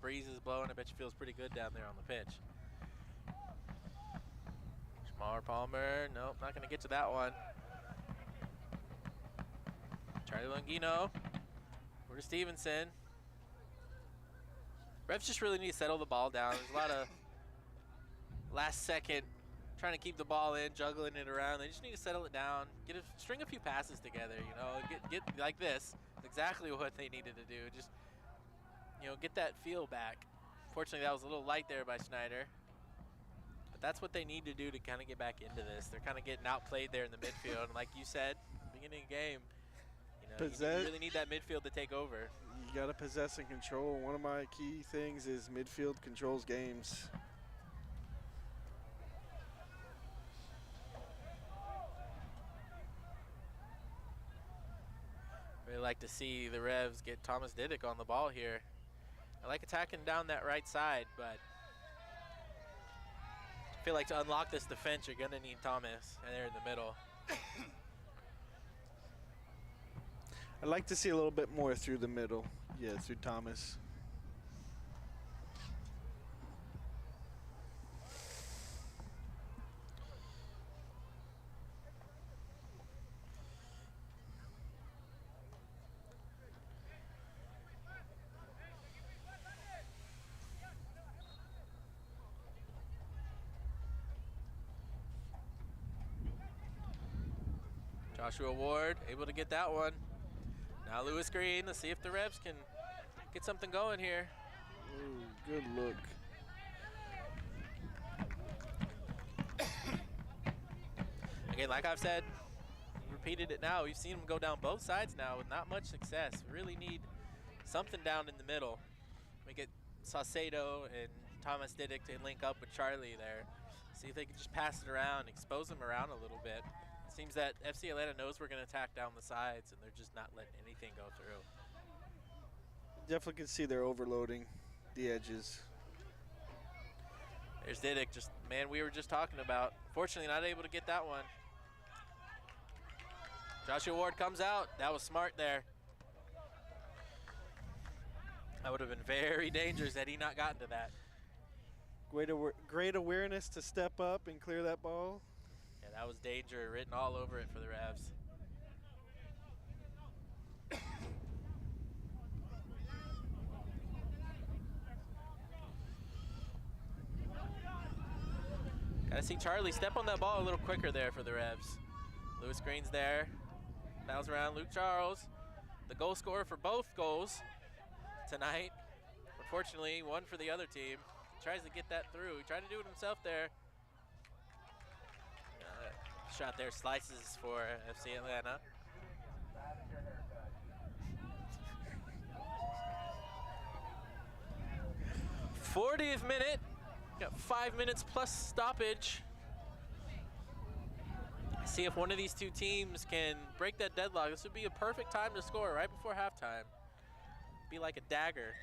Breeze is blowing. I bet you feels pretty good down there on the pitch. Shamar Palmer, nope, not gonna get to that one. Charlie Longino, over to Stevenson. Revs just really need to settle the ball down. There's a lot of last second trying to keep the ball in, juggling it around. They just need to settle it down, string a few passes together, you know, get like this. That's exactly what they needed to do. Just, you know, get that feel back. Fortunately, that was a little light there by Schneider. That's what they need to do to kind of get back into this. They're kind of getting outplayed there in the midfield. And like you said, beginning of the game, you know, you really need that midfield to take over. You got to possess and control. One of my key things is midfield controls games. Really like to see the Revs get Thomas Didick on the ball here. I like attacking down that right side, but I feel like to unlock this defense, you're going to need Thomas there in the middle. I'd like to see a little bit more through the middle. Yeah, through Thomas. Joshua Ward able to get that one. Now Lewis Green, let's see if the Revs can get something going here. Ooh, good look. Again, like I've said, repeated it now, we've seen them go down both sides now with not much success. We really need something down in the middle. We get Saucedo and Thomas Didick to link up with Charlie there. See if they can just pass it around, expose them around a little bit. It seems that FC Atlanta knows we're going to attack down the sides, and they're just not letting anything go through. Definitely can see they're overloading the edges. There's Didick, just man we were just talking about. Fortunately, not able to get that one. Joshua Ward comes out. That was smart there. That would have been very dangerous had he not gotten to that. Great awareness to step up and clear that ball. Yeah, that was danger written all over it for the Revs. Gotta see Charlie step on that ball a little quicker there for the Revs. Lewis Green's there. Bounce around Luke Charles, the goal scorer for both goals tonight. Unfortunately, one for the other team. Tries to get that through. He tried to do it himself there. Shot there slices for FC Atlanta. 40th minute. Got 5 minutes plus stoppage. See if one of these two teams can break that deadlock. This would be a perfect time to score right before halftime. Be like a dagger.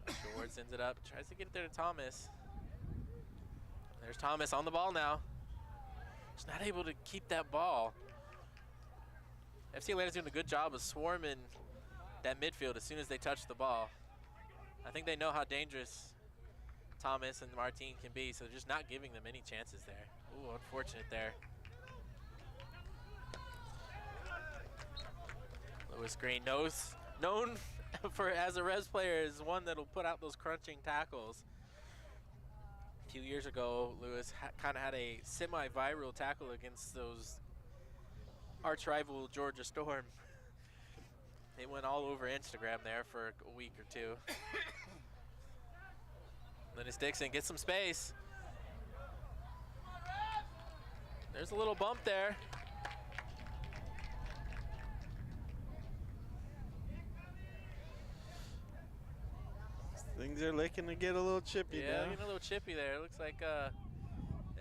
Joshua Ward sends it up, tries to get it there to Thomas. There's Thomas on the ball now. Just not able to keep that ball. FC Atlanta's doing a good job of swarming that midfield as soon as they touch the ball. I think they know how dangerous Thomas and Martin can be, so they're just not giving them any chances there. Ooh, unfortunate there. Lewis Green known for as a Revs player is one that'll put out those crunching tackles. A few years ago, Lewis kind of had a semi-viral tackle against those arch-rival Georgia Storm. It went all over Instagram there for a week or two. Linus Dixon gets some space. There's a little bump there. Things are looking to get a little chippy now. Yeah, getting a little chippy there. It looks like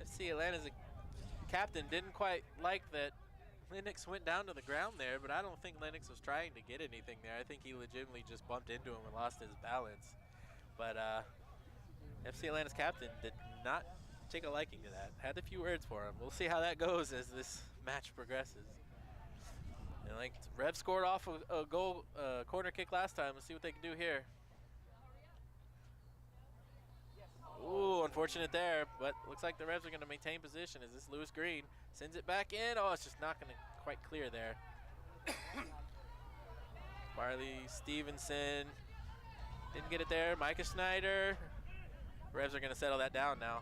FC Atlanta's captain didn't quite like that Lennox went down to the ground there, but I don't think Lennox was trying to get anything there. I think he legitimately just bumped into him and lost his balance. But FC Atlanta's captain did not take a liking to that. Had a few words for him. We'll see how that goes as this match progresses. And like Rev scored off a goal corner kick last time. Let's see what they can do here. Ooh, unfortunate there, but looks like the Revs are going to maintain position as this Lewis Green sends it back in. Oh, it's just not going to quite clear there. Marley Stevenson didn't get it there. Micah Snyder. Revs are going to settle that down now.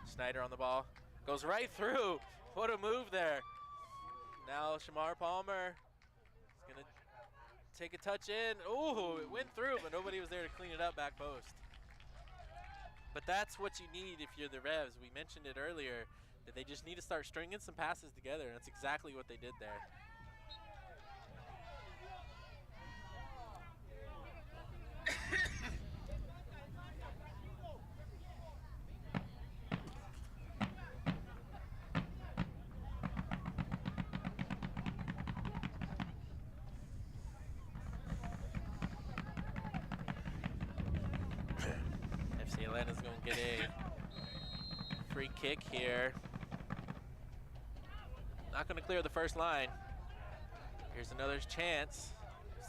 Snyder on the ball. Goes right through. What a move there. Now Shamar Palmer is going to take a touch in. Ooh, it went through, but nobody was there to clean it up back post. But that's what you need if you're the Revs. We mentioned it earlier, that they just need to start stringing some passes together, and that's exactly what they did there. FC Atlanta's going to get a free kick here. Not going to clear the first line. Here's another chance.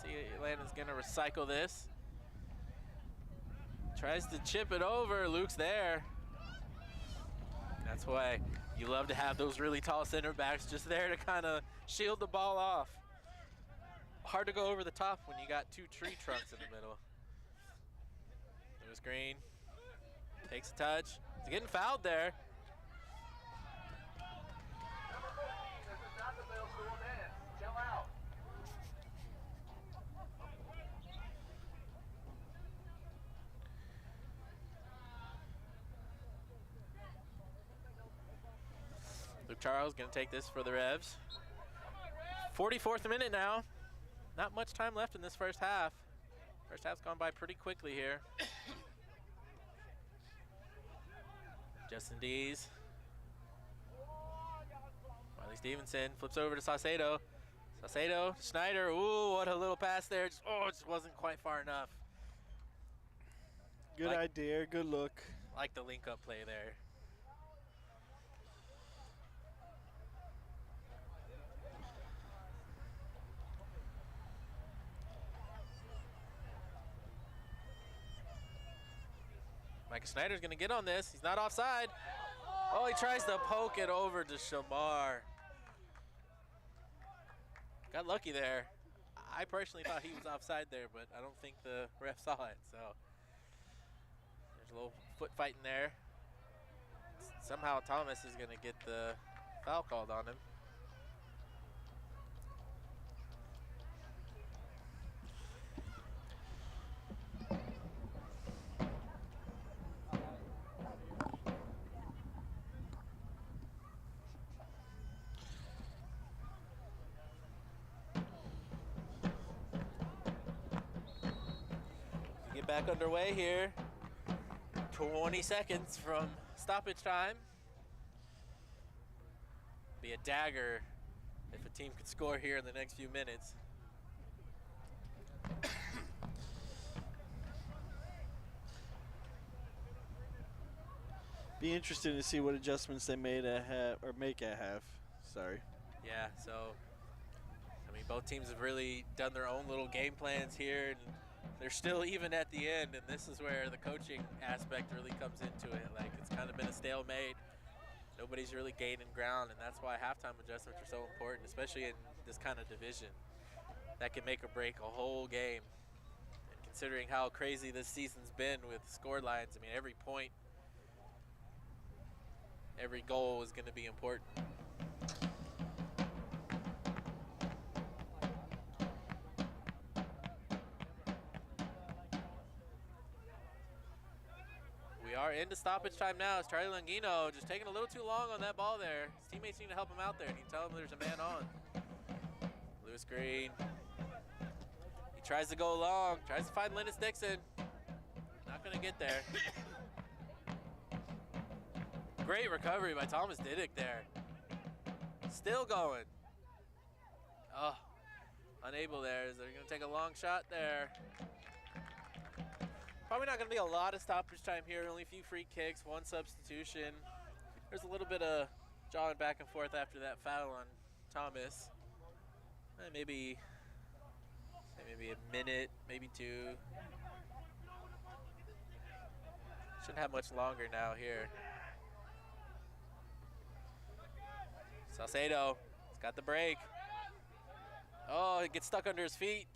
See, Atlanta's going to recycle this. Tries to chip it over. Luke's there. That's why you love to have those really tall center backs just there to kind of shield the ball off. Hard to go over the top when you got two tree trunks in the middle. Lewis Green takes a touch. He's getting fouled there. Number 14, this is not the middle school dance. Chill out. Luke Charles gonna take this for the Revs. 44th minute now. Not much time left in this first half. First half's gone by pretty quickly here. Justin Dees. Marley Stevenson flips over to Saucedo. Saucedo, Schneider. Ooh, what a little pass there. It just wasn't quite far enough. Good idea, good look. Like the link-up play there. Micah Snyder's gonna get on this. He's not offside. Oh, he tries to poke it over to Shamar. Got lucky there. I personally thought he was offside there, but I don't think the ref saw it, so. There's a little foot fighting there. Somehow Thomas is gonna get the foul called on him. back underway here. 20 seconds from stoppage time. Be a dagger if a team could score here in the next few minutes. Be interesting to see what adjustments they made at half or make at half. Sorry. Yeah, so I mean, both teams have really done their own little game plans here, and they're still even at the end, and this is where the coaching aspect really comes into it. Like, it's kind of been a stalemate. Nobody's really gaining ground, and that's why halftime adjustments are so important, especially in this kind of division. That can make or break a whole game. And considering how crazy this season's been with score lines, I mean, every point, every goal is going to be important. We are into stoppage time now. It's Charlie Langino just taking a little too long on that ball there. His teammates need to help him out there, and he can tell him there's a man on. Lewis Green. He tries to go long, tries to find Linus Dixon. Not going to get there. Great recovery by Thomas Diddick there. Still going. Oh, unable there. They're going to take a long shot there. Probably not going to be a lot of stoppage time here. Only a few free kicks, one substitution. There's a little bit of jawing back and forth after that foul on Thomas. Maybe a minute, maybe two. Shouldn't have much longer now here. Salcedo, he's got the break. Oh, he gets stuck under his feet.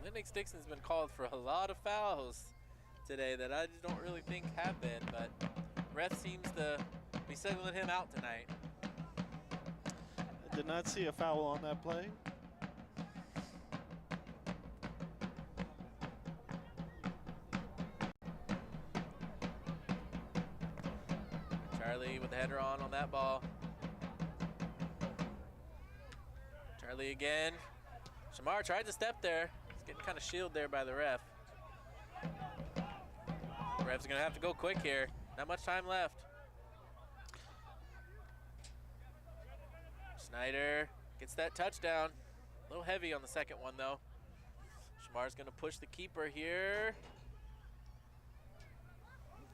Linux Dixon's been called for a lot of fouls today that I don't really think have been, but ref seems to be signaling him out tonight. I did not see a foul on that play. Charlie with the header on that ball. Charlie again. Shamar tried to step there. He's getting kind of shielded there by the ref. Ref's gonna have to go quick here. Not much time left. Snyder gets that touchdown. A little heavy on the second one though. Shamar's gonna push the keeper here.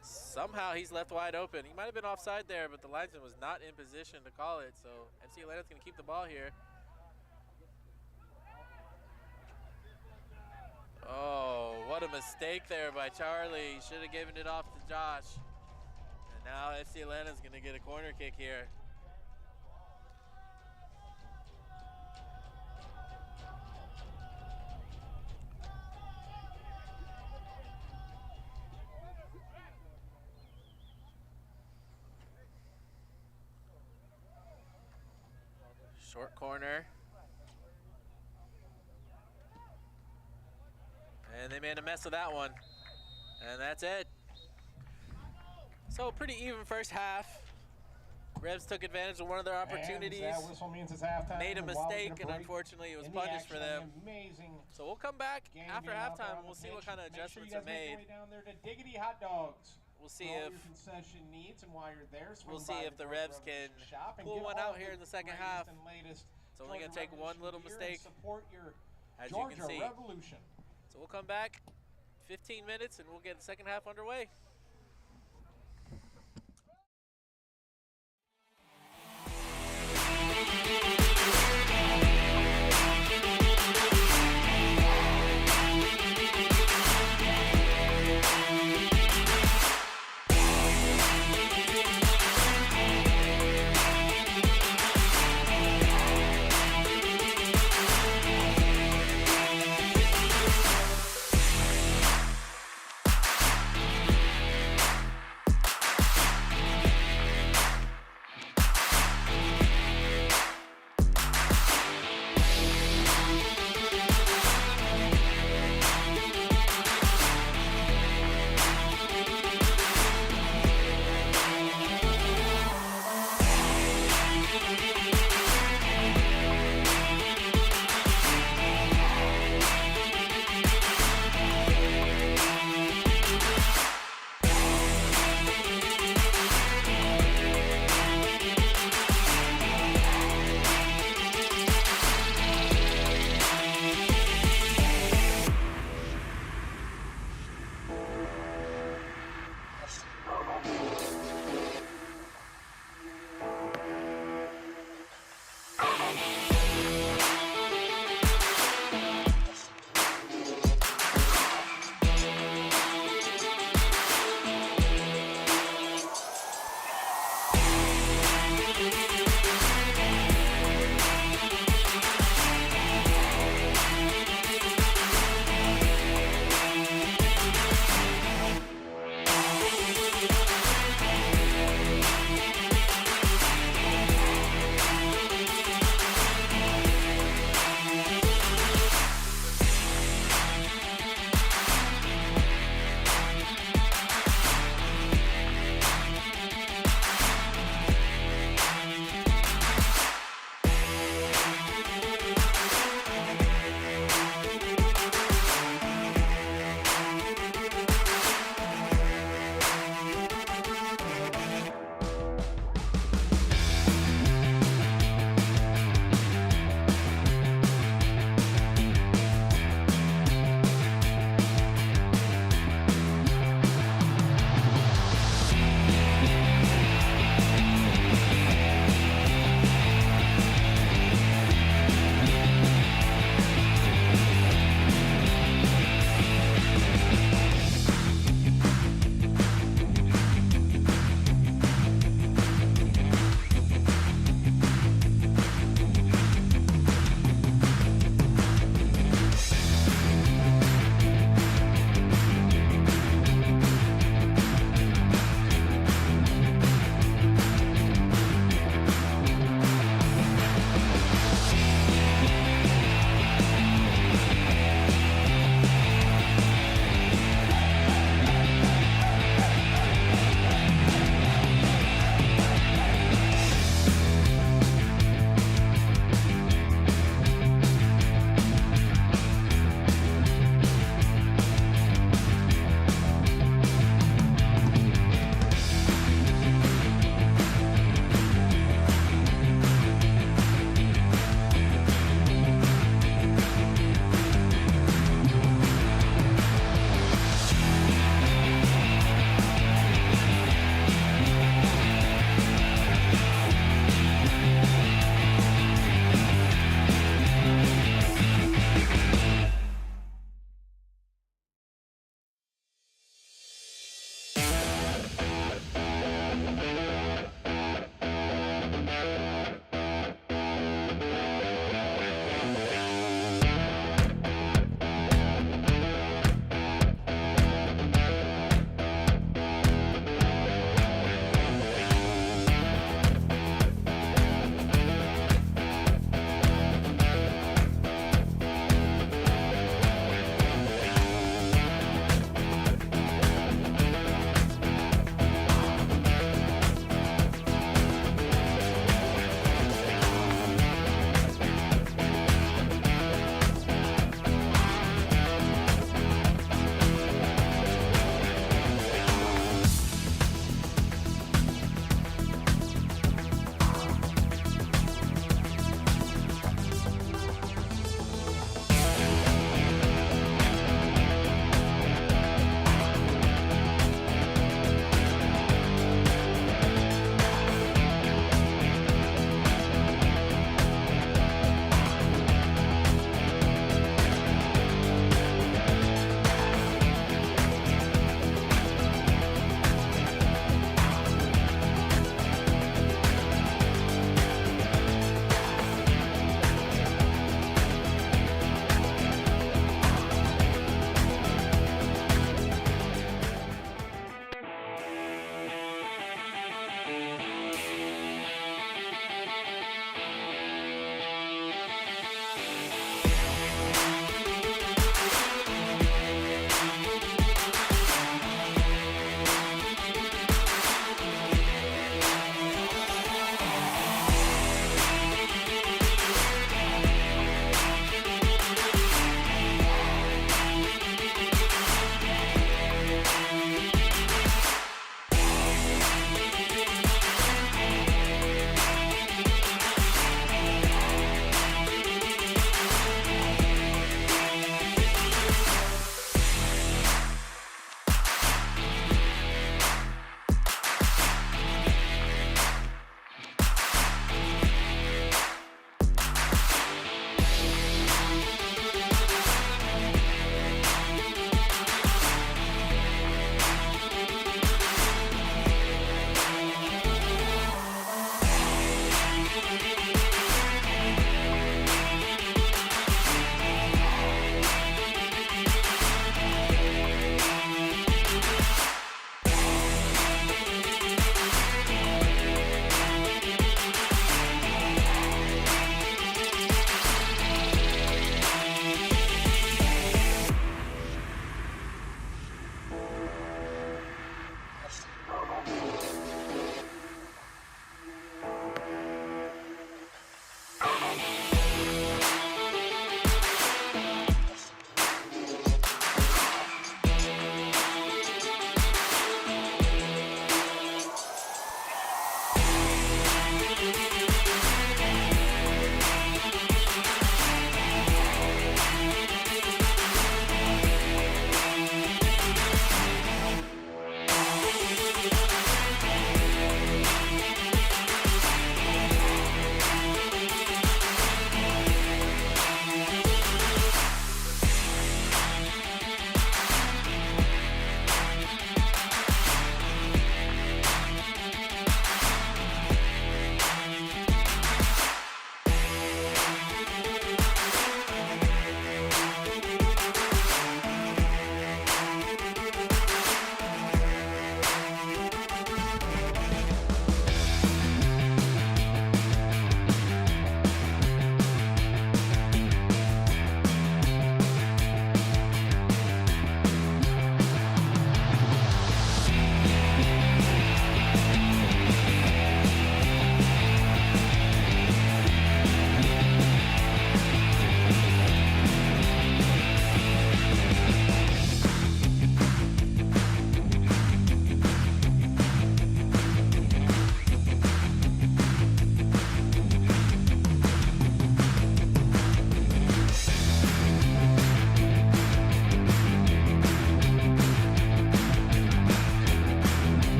Somehow he's left wide open. He might have been offside there, but the linesman was not in position to call it. So FC Atlanta's gonna keep the ball here. Oh, what a mistake there by Charlie. Should have given it off to Josh. And now FC Atlanta's gonna get a corner kick here. Short corner. And they made a mess of that one. And that's it. So pretty even first half. Revs took advantage of one of their opportunities. And that whistle means it's halftime. Made a mistake, and unfortunately it was punished for them. Amazing. So we'll come back after halftime and we'll see what kind of adjustments are made. Make sure you guys make your way down there to Diggity Hot Dogs. We'll see all if your concession needs, and while you're there, we'll see if the Revs can pull one out here in the second half. It's only going to take one little mistake, support your as you Georgia can see. Revolution. So we'll come back 15 minutes and we'll get the second half underway.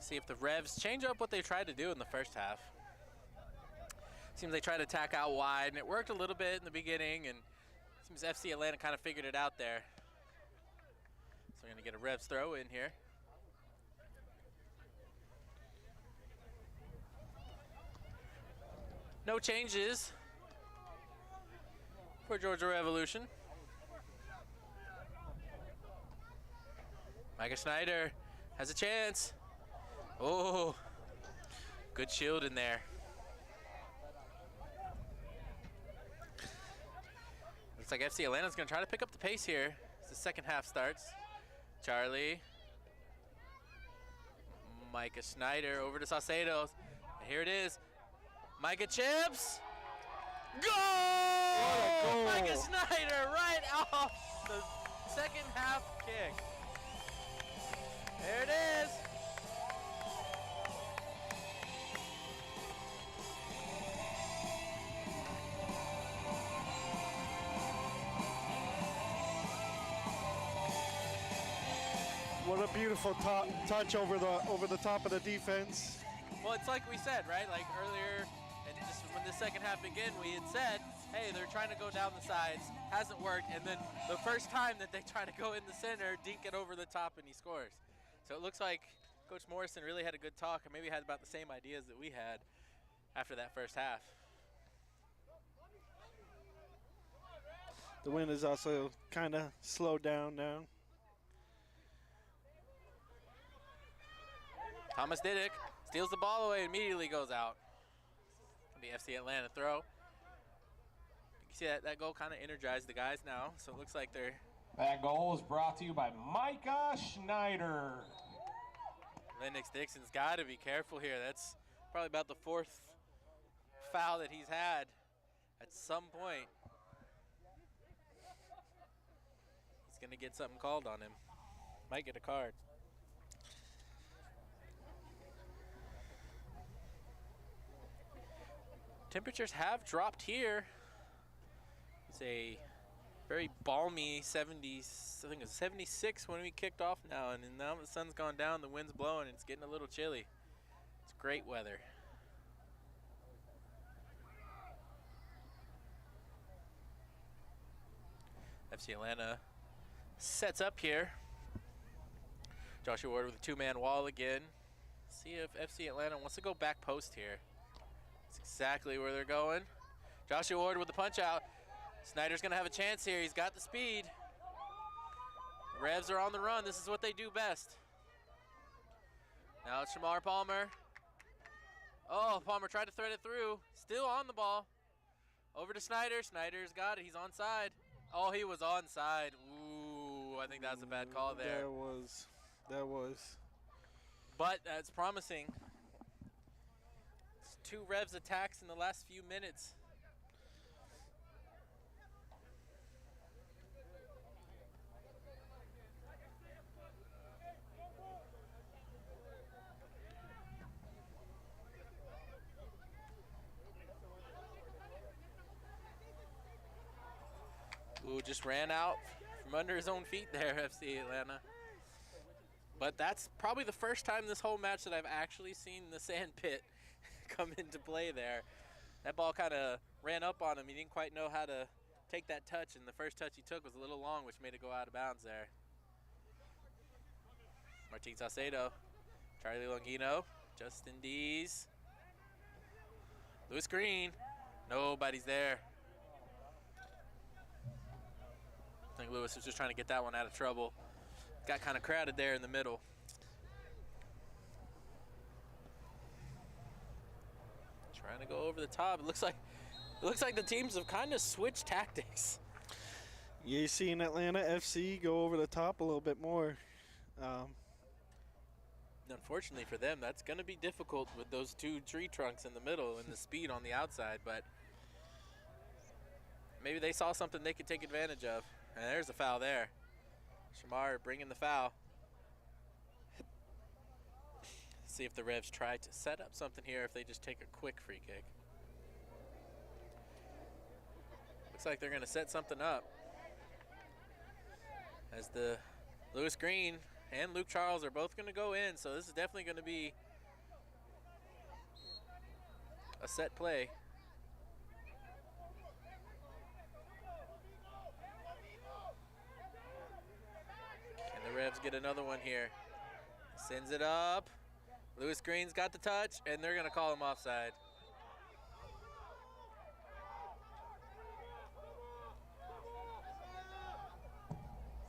See if the Revs change up what they tried to do in the first half. Seems they tried to attack out wide, and it worked a little bit in the beginning, and seems FC Atlanta kind of figured it out there. So we're going to get a Revs throw in here. No changes for Georgia Revolution. Micah Snyder has a chance. Oh, good shield in there. Looks like FC Atlanta's gonna try to pick up the pace here as the second half starts. Charlie. Micah Snyder over to Saucedo. And here it is. Micah chips. Goal! Micah Snyder right off the second half kick. There it is. What a beautiful touch over the top of the defense. Well, it's like we said, right? Like earlier, and just when the second half began, we had said, hey, they're trying to go down the sides, hasn't worked, and then the first time that they try to go in the center, dink it over the top, and he scores. So it looks like Coach Morrison really had a good talk, and maybe had about the same ideas that we had after that first half. The wind is also kind of slowed down now. Thomas Didick steals the ball away, immediately goes out. The FC Atlanta throw. You can see that goal kind of energized the guys now, so it looks like they're... That goal is brought to you by Micah Schneider. Lennox Dixon's got to be careful here. That's probably about the fourth foul that he's had at some point. He's going to get something called on him. Might get a card. Temperatures have dropped here. It's a very balmy 70s, I think it's 76 when we kicked off now, and now the sun's gone down, the wind's blowing, it's getting a little chilly. It's great weather. FC Atlanta sets up here. Joshua Ward with a two-man wall again. See if FC Atlanta wants to go back post here. That's exactly where they're going. Joshua Ward with the punch out. Snyder's gonna have a chance here. He's got the speed. Revs are on the run. This is what they do best. Now it's Shamar Palmer. Oh, Palmer tried to thread it through. Still on the ball. Over to Snyder. Snyder's got it. He's onside. Oh, he was onside. Ooh, I think that's a bad call there. That was. But that's promising. It's 2 Revs attacks in the last few minutes. Ooh, just ran out from under his own feet there, FC Atlanta. But that's probably the first time this whole match that I've actually seen the sand pit come into play there. That ball kind of ran up on him. He didn't quite know how to take that touch, and the first touch he took was a little long, which made it go out of bounds there. Martin Saucedo, Charlie Longino, Justin Dees, Lewis Green. Nobody's there. I think Lewis was just trying to get that one out of trouble. Got kind of crowded there in the middle. Trying to go over the top. It looks like the teams have kind of switched tactics. You're seeing Atlanta FC go over the top a little bit more. Unfortunately for them, that's going to be difficult with those 2 tree trunks in the middle and the speed on the outside, but maybe they saw something they could take advantage of. And there's a foul there. Shamar bringing the foul. See if the Revs try to set up something here, if they just take a quick free kick. Looks like they're going to set something up. As the Lewis Green and Luke Charles are both going to go in, so this is definitely going to be a set play. Can the Revs get another one here? Sends it up. Lewis Green's got the touch, and they're going to call him offside.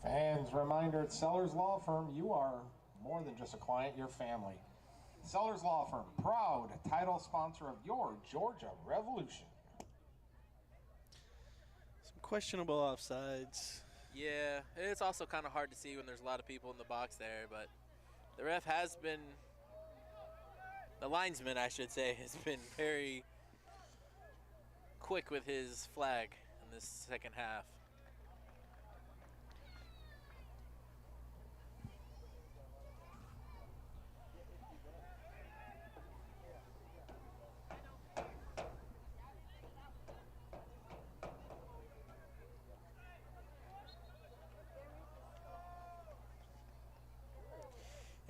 Fans, reminder at Sellers Law Firm, you are more than just a client, you're family. Sellers Law Firm, proud title sponsor of your Georgia Revolution. Some questionable offsides. Yeah, it's also kind of hard to see when there's a lot of people in the box there, but the ref has been, the linesman, I should say, has been very quick with his flag in this second half.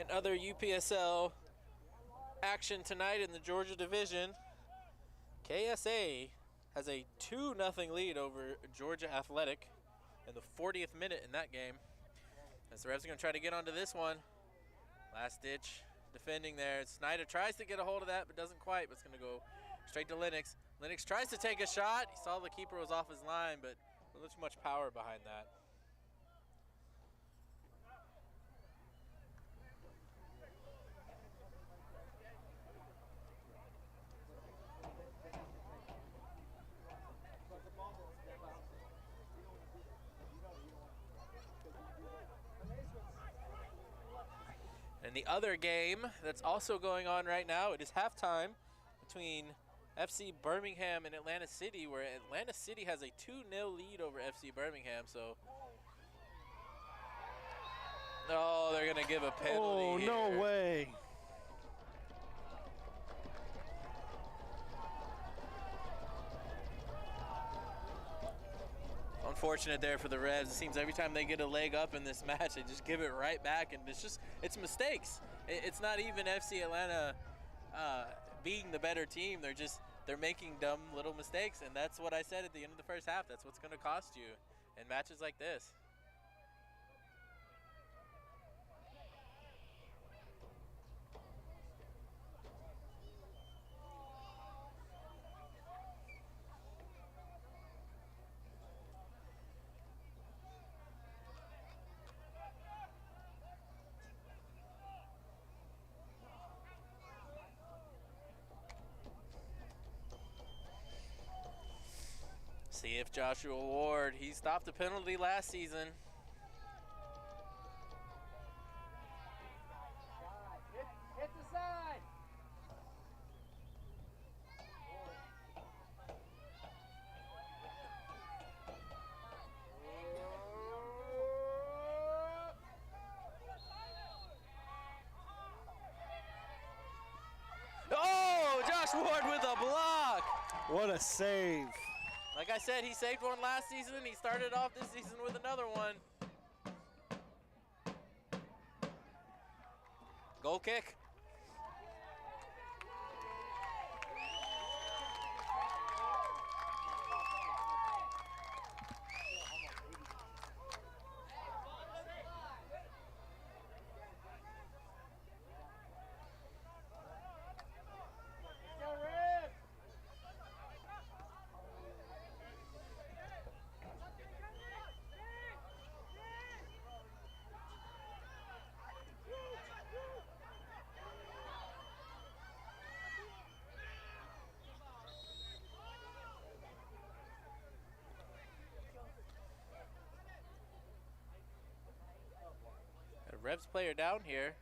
In other UPSL action tonight in the Georgia division, KSA has a 2-0 lead over Georgia Athletic in the 40th minute in that game. As the Revs are going to try to get onto this one. Last ditch defending there. Snyder tries to get a hold of that, but doesn't quite, but it's going to go straight to Lennox. Lennox tries to take a shot. He saw the keeper was off his line, but a little too much power behind that. And the other game that's also going on right now, it is halftime between FC Birmingham and Atlanta City, where Atlanta City has a 2-0 lead over FC Birmingham. So, oh, they're going to give a penalty here. Oh, no way. Unfortunate there for the Revs. It seems every time they get a leg up in this match, they just give it right back, and it's mistakes. It's not even FC Atlanta being the better team. They're making dumb little mistakes, and that's what I said at the end of the first half. That's what's going to cost you in matches like this. See if Joshua Ward, he stopped a penalty last season. Hit the side. Oh, Josh Ward with a block. What a save. Like I said, he saved one last season. He started off this season with another one. Goal kick. Revs player down here.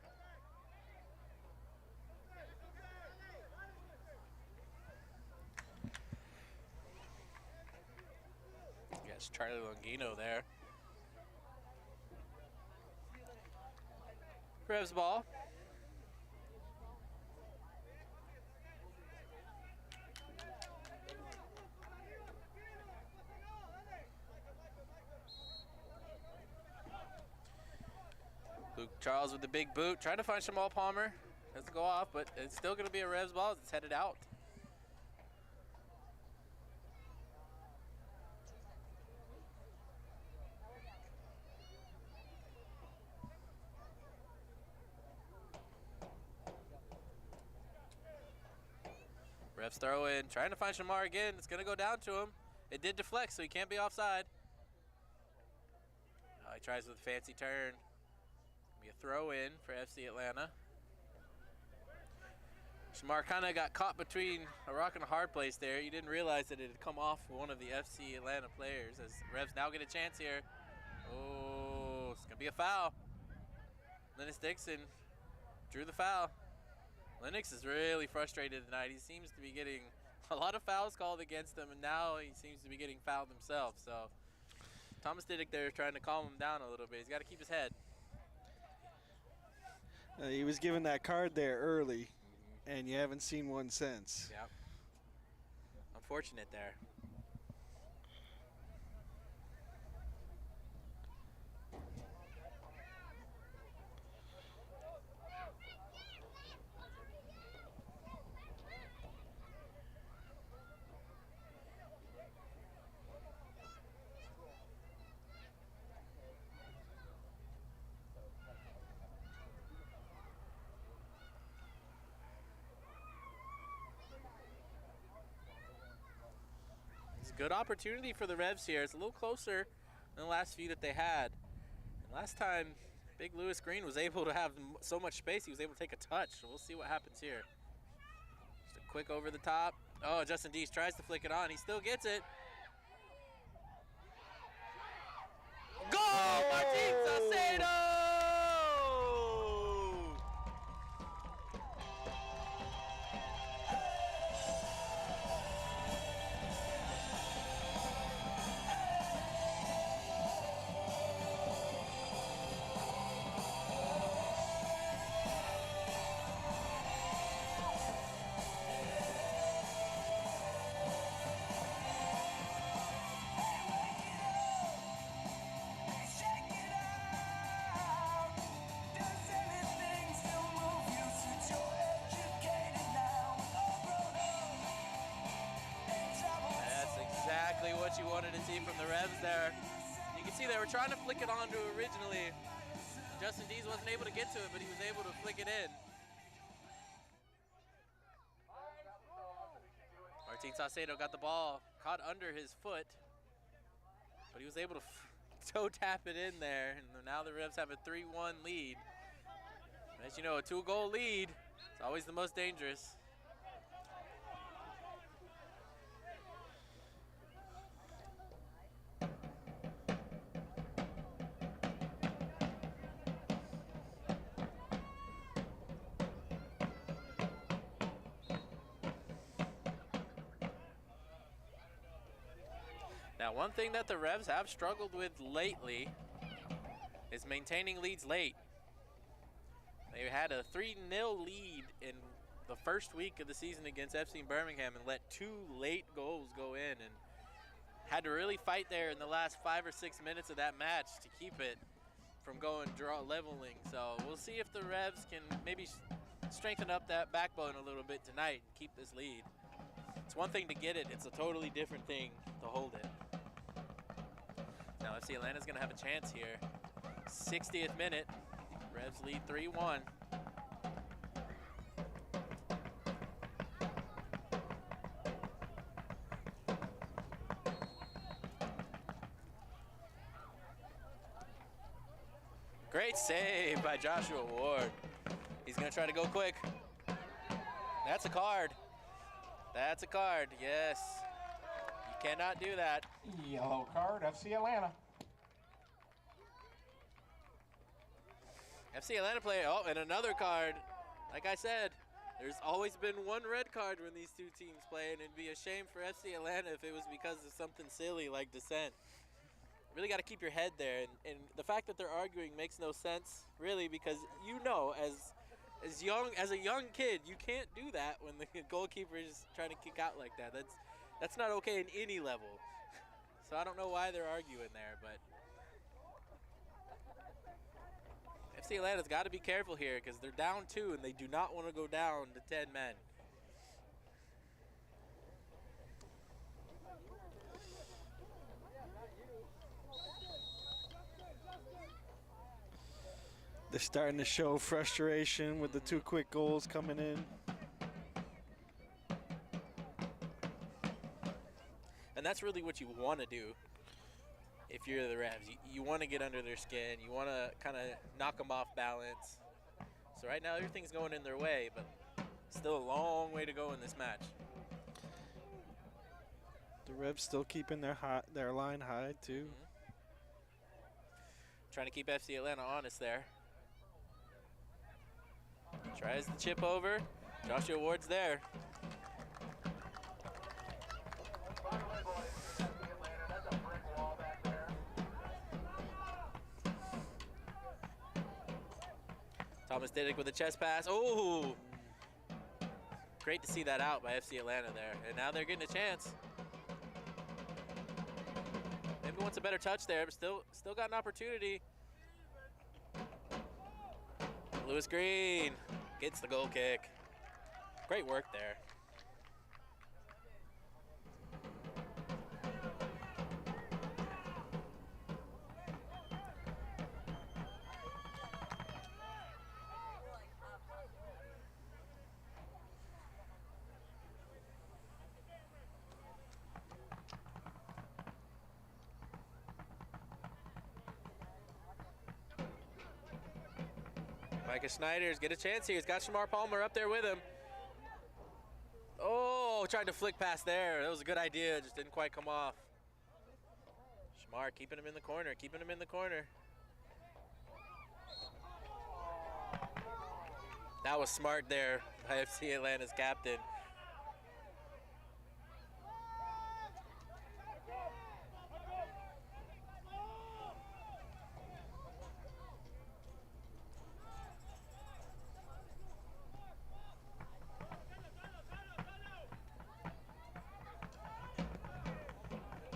Yes, Charlie Longino there. Revs ball. Luke Charles with the big boot, trying to find Shamal Palmer. Doesn't go off, but it's still going to be a Revs ball as it's headed out. Revs throw in, trying to find Shamar again. It's going to go down to him. It did deflect, so he can't be offside. He tries with a fancy turn. Be a throw in for FC Atlanta. Shamar kind of got caught between a rock and a hard place there. You didn't realize that it had come off one of the FC Atlanta players as Revs now get a chance here. Oh, it's going to be a foul. Lennox Dixon drew the foul. Lennox is really frustrated tonight. He seems to be getting a lot of fouls called against him, and now he seems to be getting fouled himself. So Thomas Diddick there is trying to calm him down a little bit. He's got to keep his head. He was given that card there early, and you haven't seen one since. Yep. Unfortunate there. Good opportunity for the Revs here. It's a little closer than the last few that they had. And last time, Big Lewis Green was able to have so much space, he was able to take a touch. So we'll see what happens here. Just a quick over the top. Oh, Justin Dees tries to flick it on. He still gets it. Goal, Martin Saucedo! What you wanted to see from the Revs there. You can see they were trying to flick it onto originally. Justin Dees wasn't able to get to it, but he was able to flick it in. Martin Saucedo got the ball caught under his foot, but he was able to toe tap it in there, and now the Revs have a 3-1 lead. As you know, a 2-goal lead is always the most dangerous. Now, one thing that the Revs have struggled with lately is maintaining leads late. They had a 3-0 lead in the first week of the season against FC Birmingham and let 2 late goals go in, and had to really fight there in the last 5 or 6 minutes of that match to keep it from going leveling. So we'll see if the Revs can maybe strengthen up that backbone a little bit tonight and keep this lead. It's one thing to get it, it's a totally different thing to hold it. Now FC Atlanta's gonna have a chance here. 60th minute, Revs lead 3-1. Great save by Joshua Ward. He's gonna try to go quick. That's a card. That's a card, yes. You cannot do that. Yellow card, FC Atlanta. FC Atlanta player, oh, and another card. Like I said, there's always been one red card when these two teams play, and it'd be a shame for FC Atlanta if it was because of something silly like dissent. Really got to keep your head there, and the fact that they're arguing makes no sense, really, because you know, as a young kid, you can't do that when the goalkeeper is trying to kick out like that. That's not okay in any level. So I don't know why they're arguing there, but FC Atlanta's got to be careful here because they're down 2 and they do not want to go down to 10 men. They're starting to show frustration with the 2 quick goals coming in. And that's really what you want to do if you're the Revs. You want to get under their skin. You want to kind of knock them off balance. So right now everything's going in their way, but still a long way to go in this match. The Revs still keeping their line high too. Trying to keep FC Atlanta honest there. Tries the chip over. Joshua Ward's there. Thomas Diddick with a chest pass. Oh! Great to see that out by FC Atlanta there. And now they're getting a chance. Maybe wants a better touch there, but still got an opportunity. Lewis Green gets the goal kick. Great work there. Micah Snyder's get a chance here. He's got Shamar Palmer up there with him. Oh, tried to flick past there. That was a good idea, just didn't quite come off. Shamar keeping him in the corner, keeping him in the corner. That was smart there by FC Atlanta's captain.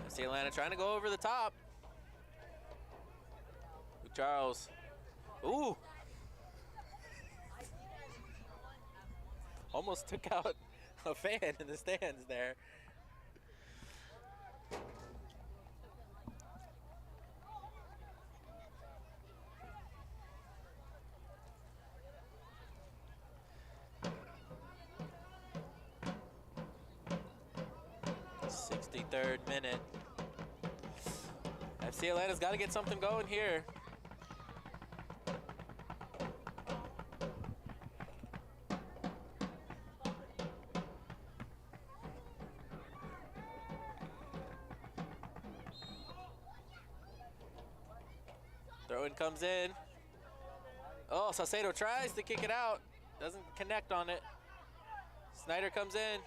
FC Atlanta trying to go over the top. Luke Charles. Ooh. Almost took out a fan in the stands there. Third minute. FC Atlanta's got to get something going here. Throw-in comes in. Oh, Salcedo tries to kick it out. Doesn't connect on it. Snyder comes in.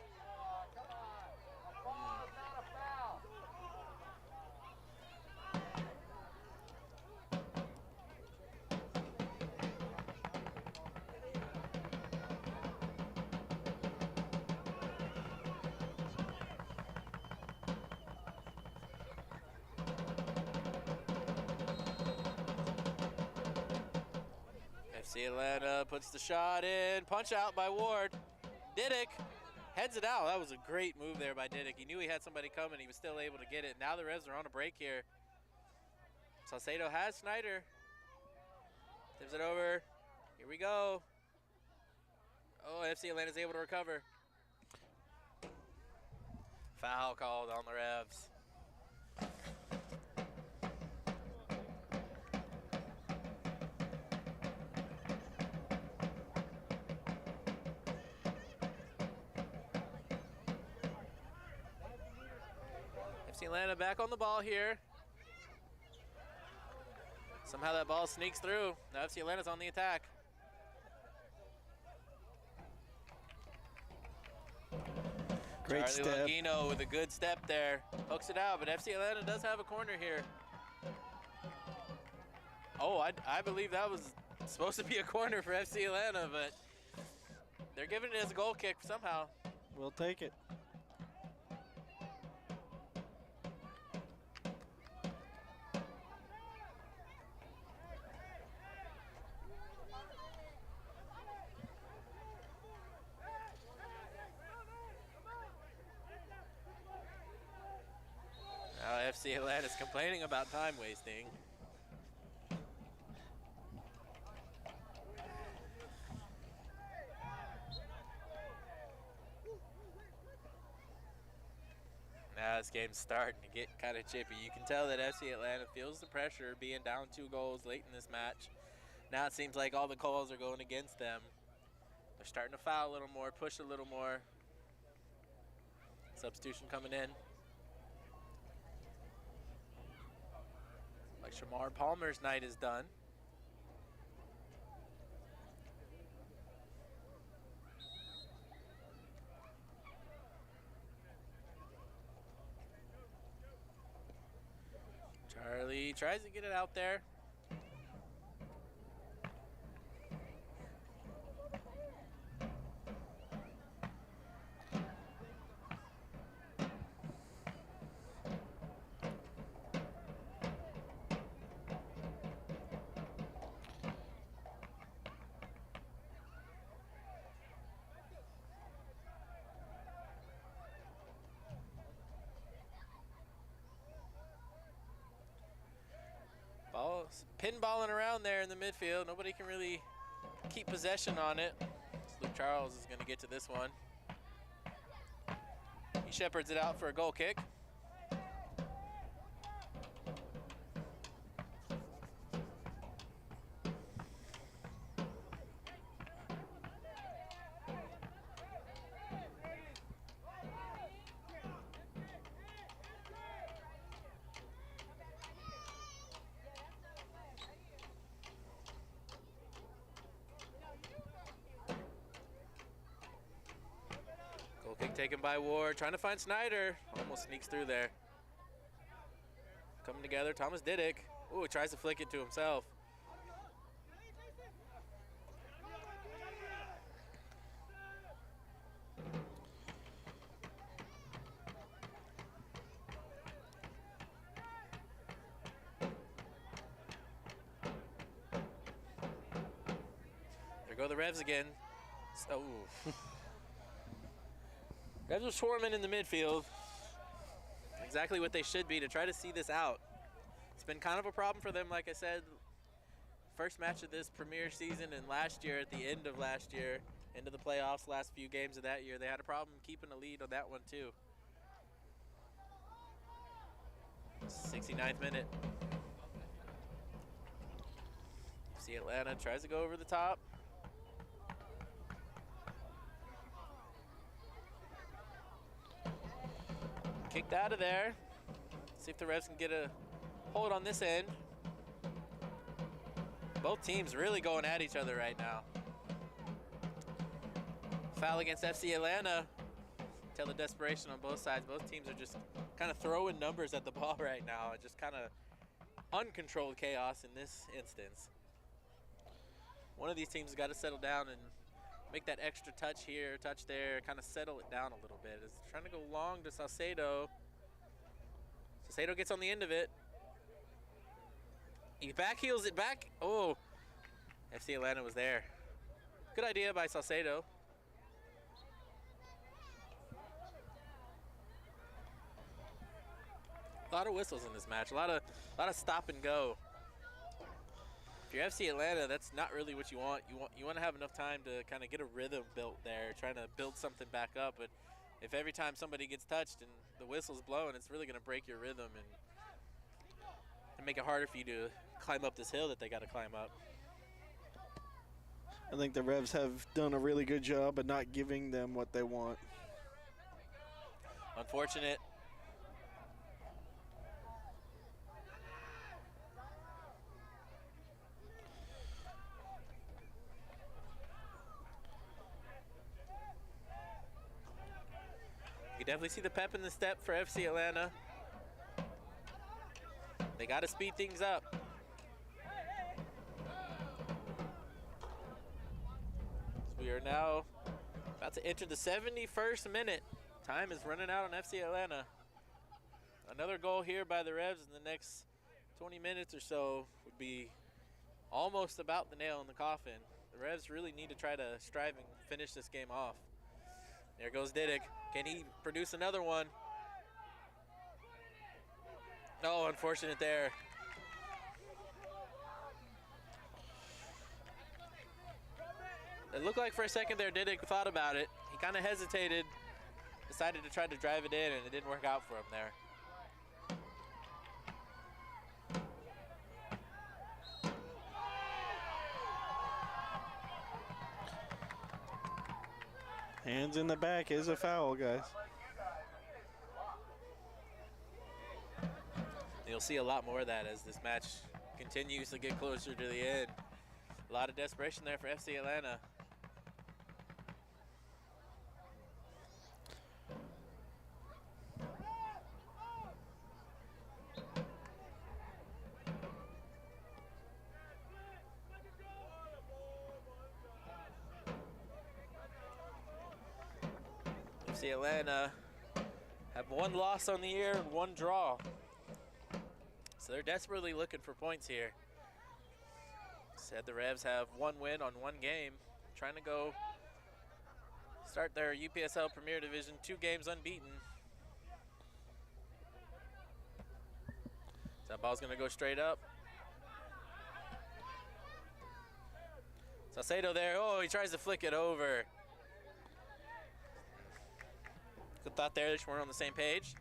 FC Atlanta puts the shot in. Punch out by Ward. Diddick heads it out. That was a great move there by Diddick. He knew he had somebody coming. He was still able to get it. Now the Revs are on a break here. Salcedo has Snyder. Tips it over. Here we go. Oh, FC Atlanta's able to recover. Foul called on the Revs. FC Atlanta back on the ball here. Somehow that ball sneaks through. Now FC Atlanta's on the attack. Great Charlie step. Longino with a good step there. Hooks it out, but FC Atlanta does have a corner here. Oh, I believe that was supposed to be a corner for FC Atlanta, but they're giving it as a goal kick somehow. We'll take it. FC Atlanta's complaining about time wasting. Now this game's starting to get kind of chippy. You can tell that FC Atlanta feels the pressure being down 2 goals late in this match. Now it seems like all the calls are going against them. They're starting to foul a little more, push a little more. Substitution coming in. Like Shamar Palmer's night is done. Charlie tries to get it out there. Pinballing around there in the midfield. Nobody can really keep possession on it. So Luke Charles is going to get to this one. He shepherds it out for a goal kick. Taken by Ward, trying to find Snyder. Almost sneaks through there. Coming together, Thomas Didick. Ooh, he tries to flick it to himself. There go the Revs again. Oh. Revs are swarming in the midfield. Exactly what they should be to try to see this out. It's been kind of a problem for them, like I said. First match of this premier season and last year, at the end of last year, into the playoffs, last few games of that year, they had a problem keeping a lead on that one too. 69th minute. FC Atlanta tries to go over the top. Kicked out of there. See if the Revs can get a hold on this end. Both teams really going at each other right now. Foul against FC Atlanta. Tell the desperation on both sides. Both teams are just kind of throwing numbers at the ball right now. Just kind of uncontrolled chaos in this instance. One of these teams has got to settle down and make that extra touch here, touch there, kind of settle it down a little bit. It's trying to go long to Salcedo. Salcedo gets on the end of it. He backheels it back. Oh, FC Atlanta was there. Good idea by Salcedo. A lot of whistles in this match. A lot of stop and go. If you're FC Atlanta, that's not really what you want. You want to have enough time to kind of get a rhythm built there, trying to build something back up. But if every time somebody gets touched and the whistle's blowing, it's really going to break your rhythm and make it harder for you to climb up this hill that they got to climb up. I think the Revs have done a really good job of not giving them what they want. Unfortunate. You definitely see the pep in the step for FC Atlanta. They got to speed things up. So we are now about to enter the 71st minute. Time is running out on FC Atlanta. Another goal here by the Revs in the next 20 minutes or so would be almost about the nail in the coffin. The Revs really need to try to strive and finish this game off. There goes Didick. Can he produce another one? Oh, unfortunate there. It looked like for a second there Didick thought about it. He kind of hesitated, decided to try to drive it in, and it didn't work out for him there. Hands in the back is a foul, guys. You'll see a lot more of that as this match continues to get closer to the end. A lot of desperation there for FC Atlanta. FC Atlanta have one loss on the year and one draw. So they're desperately looking for points here. Said the Revs have one win on one game, trying to go start their UPSL Premier Division 2 games unbeaten. So that ball's gonna go straight up. Salcedo there, oh, he tries to flick it over. Good thought there, we're on the same page.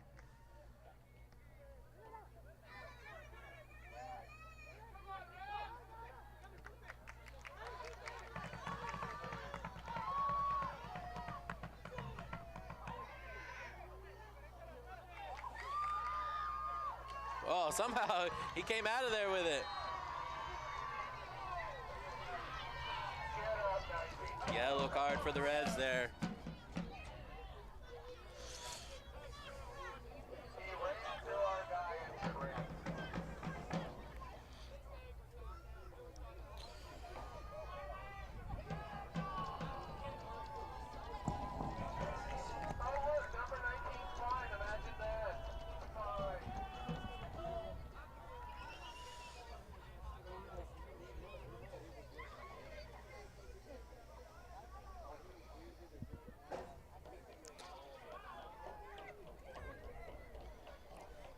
Oh, somehow he came out of there with it. Yellow card for the Reds there.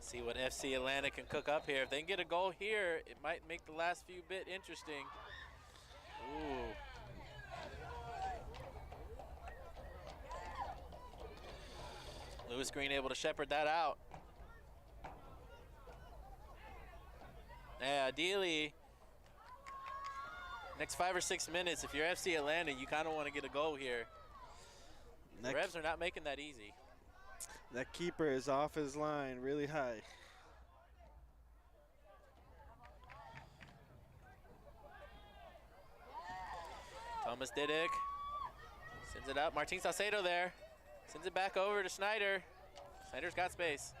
See what FC Atlanta can cook up here. If they can get a goal here, it might make the last few bit interesting. Ooh. Lewis Green able to shepherd that out. Yeah, ideally, next 5 or 6 minutes, if you're FC Atlanta, you kind of want to get a goal here. The Revs are not making that easy. That keeper is off his line really high. Thomas Didick sends it up. Martin Salcedo there. Sends it back over to Schneider. Schneider's got space.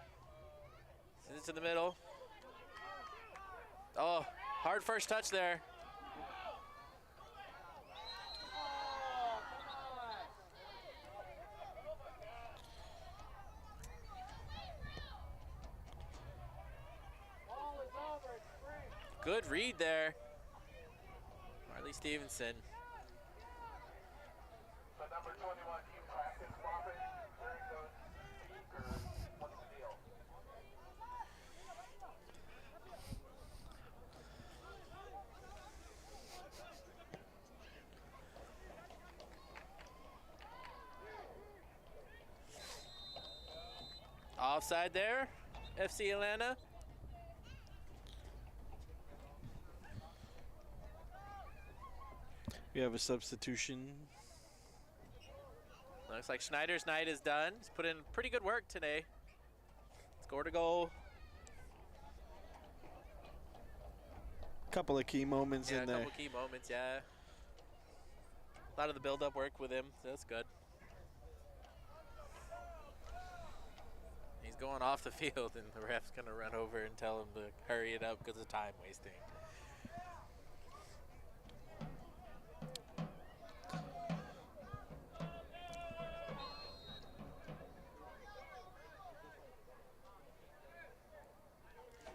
Sends it to the middle. Oh, hard first touch there. Good read there. Marley Stevenson. The number 21 team practice stoppage during those speakers. What's the deal? Offside there, FC Atlanta. We have a substitution. Looks like Schneider's night is done. He's put in pretty good work today. Scored a goal. Couple of key moments in A there. couple key moments, yeah. A lot of the build-up work with him, so that's good. He's going off the field, and the ref's going to run over and tell him to hurry it up because of time wasting.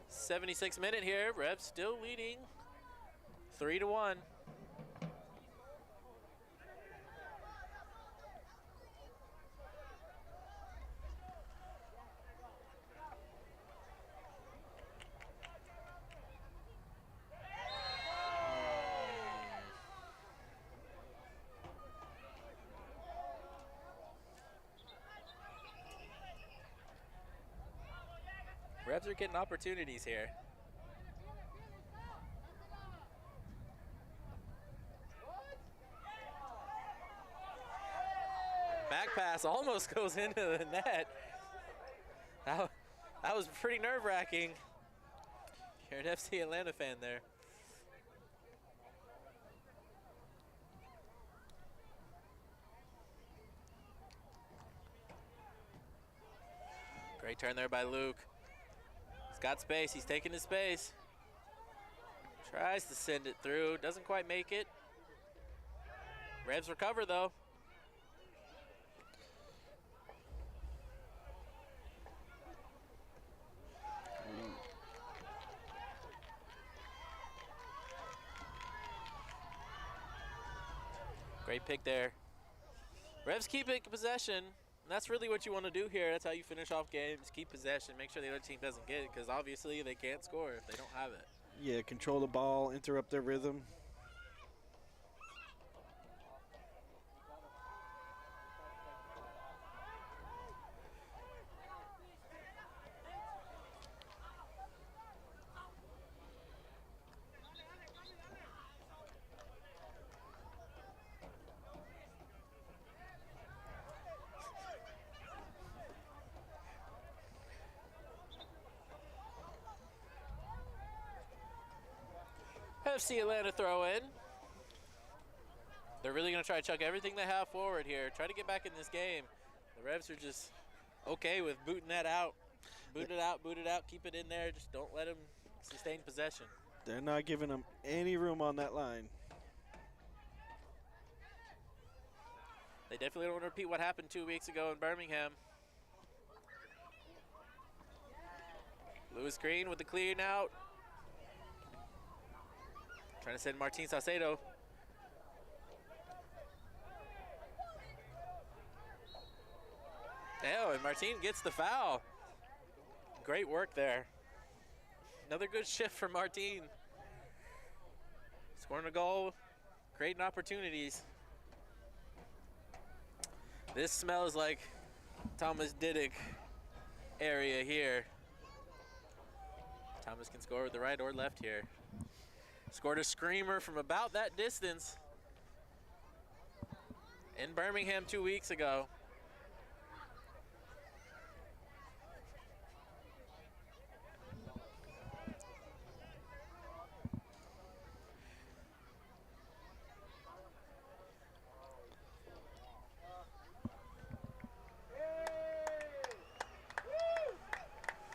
'76 minute here. Revs still leading 3-1. Revs are getting opportunities here. Back pass almost goes into the net. That was pretty nerve-wracking. You're an FC Atlanta fan there. Great turn there by Luke. He's got space. He's taking his space. Tries to send it through. Doesn't quite make it. Revs recover, though. Great pick there. Revs keep possession. And that's really what you want to do here. That's how you finish off games. Keep possession. Make sure the other team doesn't get it, because obviously they can't score if they don't have it. Yeah, control the ball, interrupt their rhythm. FC Atlanta throw in. They're really going to try to chuck everything they have forward here. Try to get back in this game. The Revs are just okay with booting that out. Boot it out, keep it in there. Just don't let them sustain possession. They're not giving them any room on that line. They definitely don't want to repeat what happened 2 weeks ago in Birmingham. Lewis Green with the clean out. Trying to send Martin Saucedo. Oh, and Martin gets the foul. Great work there. Another good shift for Martin. Scoring a goal, creating opportunities. This smells like Thomas Diddick area here. Thomas can score with the right or left here. Scored a screamer from about that distance in Birmingham 2 weeks ago.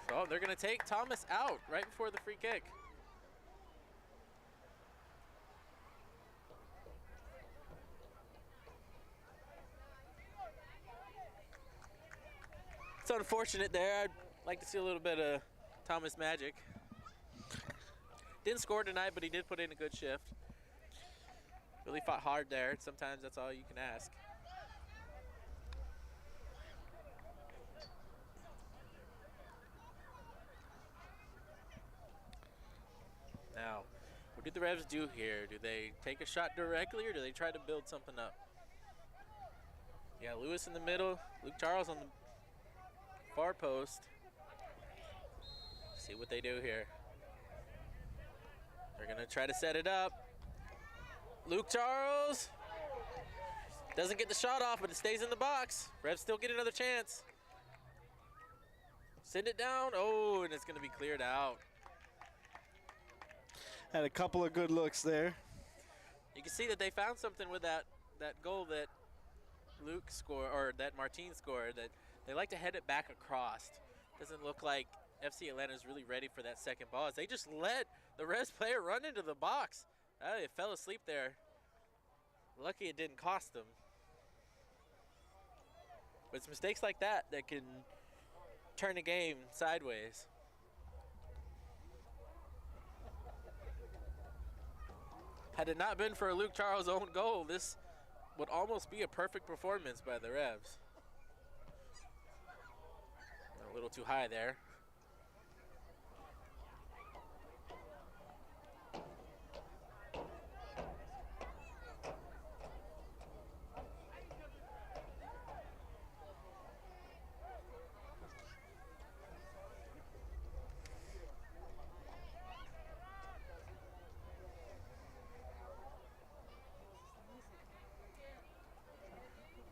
So they're going to take Thomas out right before the free kick. It's unfortunate there. I'd like to see a little bit of Thomas magic. Didn't score tonight, but he did put in a good shift. Really fought hard there. Sometimes that's all you can ask. Now, what do the Revs do here? Do they take a shot directly, or do they try to build something up? Yeah, Lewis in the middle, Luke Charles on the far post. See what they do here. They're gonna try to set it up. Luke Charles doesn't get the shot off, but it stays in the box. Revs still get another chance. Send it down. Oh, and it's gonna be cleared out. Had a couple of good looks there. You can see that they found something with that goal that Luke scored, or that Martin scored, that they like to head it back across. Doesn't look like FC Atlanta is really ready for that second ball, as they just let the Revs player run into the box. They fell asleep there. Lucky it didn't cost them. But it's mistakes like that that can turn a game sideways. Had it not been for a Luke Charles' own goal, this would almost be a perfect performance by the Revs. A little too high there.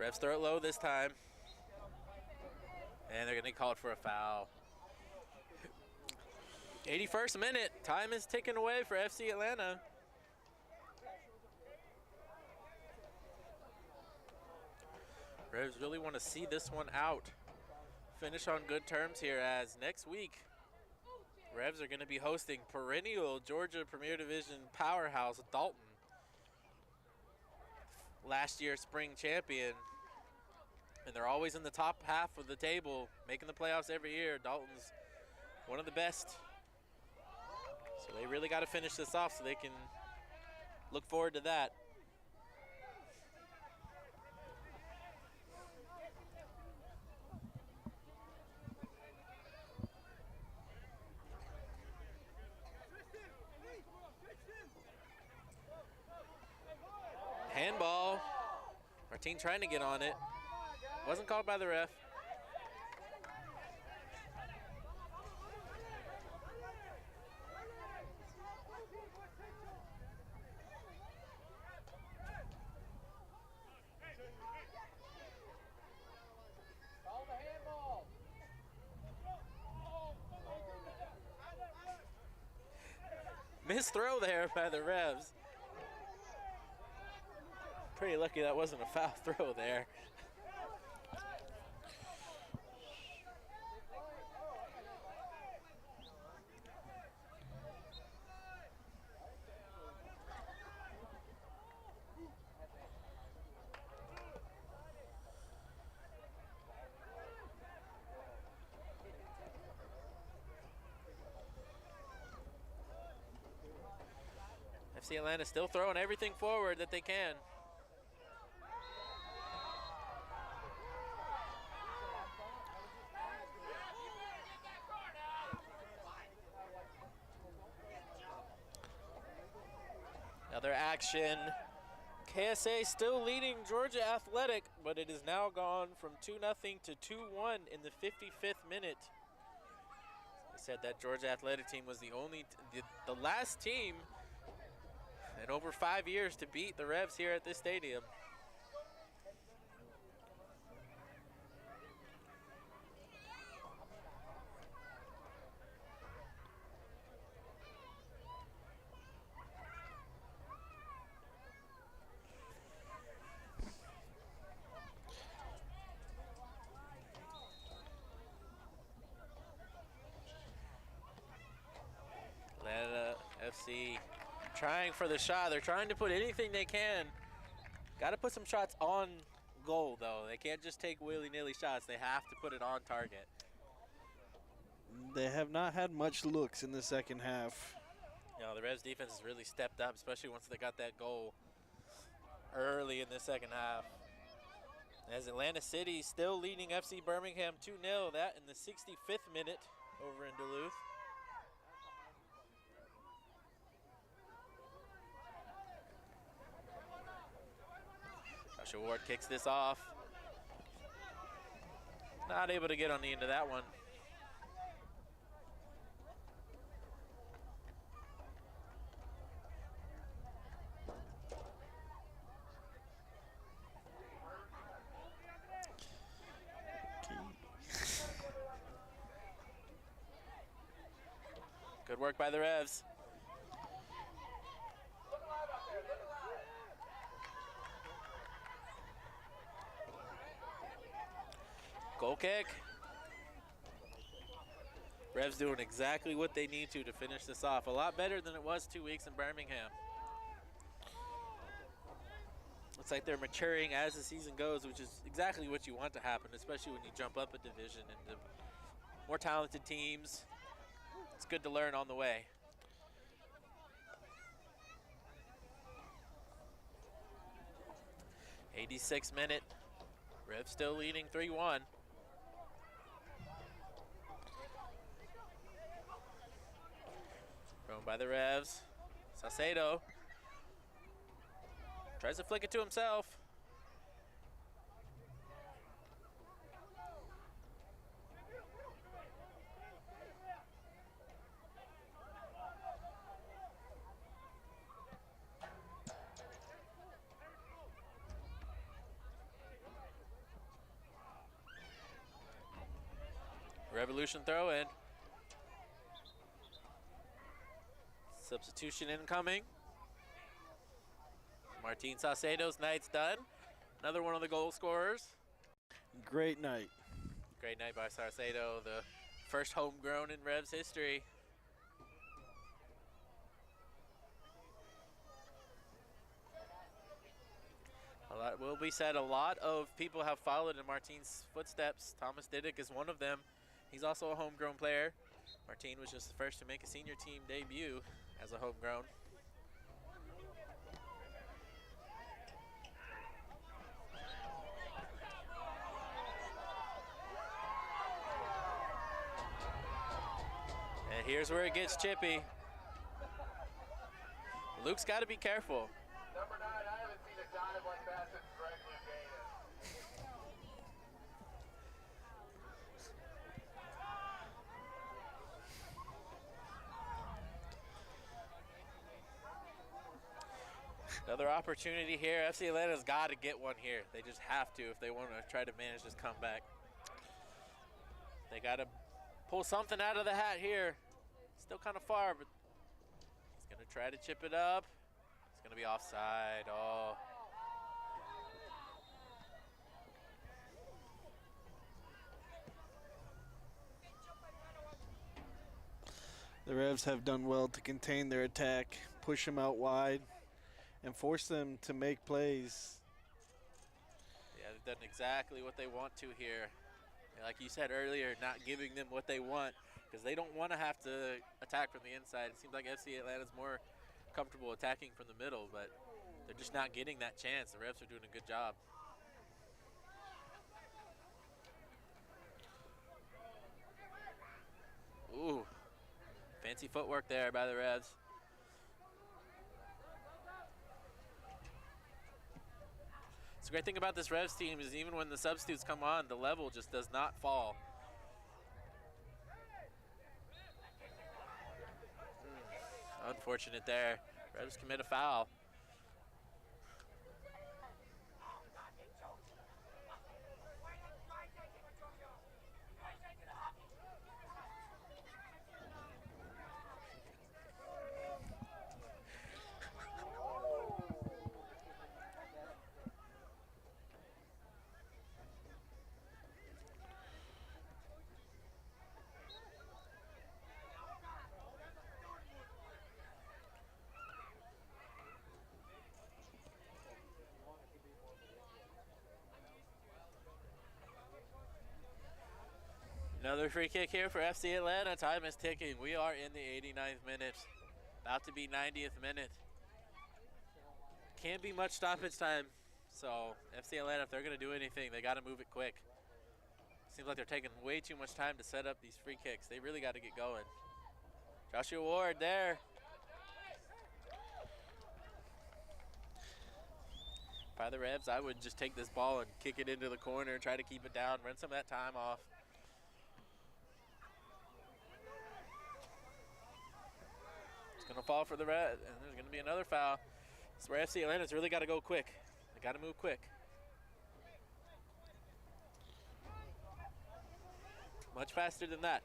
Refs throw it low this time. And they're going to be called for a foul. 81st minute. Time is ticking away for FC Atlanta. Revs really want to see this one out. Finish on good terms here, as next week, Revs are going to be hosting perennial Georgia Premier Division powerhouse Dalton. Last year's spring champion. And they're always in the top half of the table, making the playoffs every year. Dalton's one of the best. So they really got to finish this off so they can look forward to that. Handball. Martin trying to get on it. Wasn't called by the ref. Call the handball. Missed throw there by the Revs. Pretty lucky that wasn't a foul throw there. FC Atlanta still throwing everything forward that they can. Another action. KSA still leading Georgia Athletic, but it has now gone from 2-0 to 2-1 in the 55th minute. I said that Georgia Athletic team was the last team in over 5 years to beat the Revs here at this stadium. Atlanta FC trying for the shot. They're trying to put anything they can. Got to put some shots on goal, though. They can't just take willy-nilly shots. They have to put it on target. They have not had much looks in the second half. You know, the Revs defense has really stepped up, especially once they got that goal early in the second half. As Atlanta City still leading FC Birmingham 2-0, that in the 65th minute over in Duluth. Joshua Ward kicks this off. Not able to get on the end of that one. Good work by the Revs. Goal kick. Revs doing exactly what they need to finish this off. A lot better than it was 2 weeks in Birmingham. Looks like they're maturing as the season goes, which is exactly what you want to happen, especially when you jump up a division into more talented teams. It's good to learn on the way. '86th minute. Revs still leading 3-1. Thrown by the Revs. Saucedo tries to flick it to himself. Revolution throw in. Substitution incoming. Martin Saucedo's night's done. Another one of the goal scorers. Great night. Great night by Saucedo, the first homegrown in Revs history. A lot will be said. A lot of people have followed in Martin's footsteps. Thomas Didick is one of them. He's also a homegrown player. Martin was just the first to make a senior team debut as a homegrown. And here's where it gets chippy. Luke's got to be careful. Number 9, I haven't seen a dive like that since Greg Louganis. Another opportunity here. FC Atlanta's got to get one here. They just have to if they want to try to manage this comeback. They got to pull something out of the hat here. Still kind of far, but he's going to try to chip it up. It's going to be offside. Oh. The Revs have done well to contain their attack, push them out wide, and force them to make plays. Yeah, they've done exactly what they want to here. Like you said earlier, not giving them what they want because they don't want to have to attack from the inside. It seems like FC Atlanta's more comfortable attacking from the middle, but they're just not getting that chance. The Revs are doing a good job. Ooh, fancy footwork there by the Revs. The great thing about this Revs team is even when the substitutes come on, the level just does not fall. Unfortunate there. Revs commit a foul. Another free kick here for FC Atlanta. Time is ticking. We are in the 89th minute. About to be 90th minute. Can't be much stoppage time. So FC Atlanta, if they're going to do anything, they got to move it quick. Seems like they're taking way too much time to set up these free kicks. They really got to get going. Joshua Ward there. By the Revs, I would just take this ball and kick it into the corner, try to keep it down, run some of that time off. It's going to fall for the Revs, and there's going to be another foul. It's where FC Atlanta's really got to go quick. They got to move quick. Much faster than that.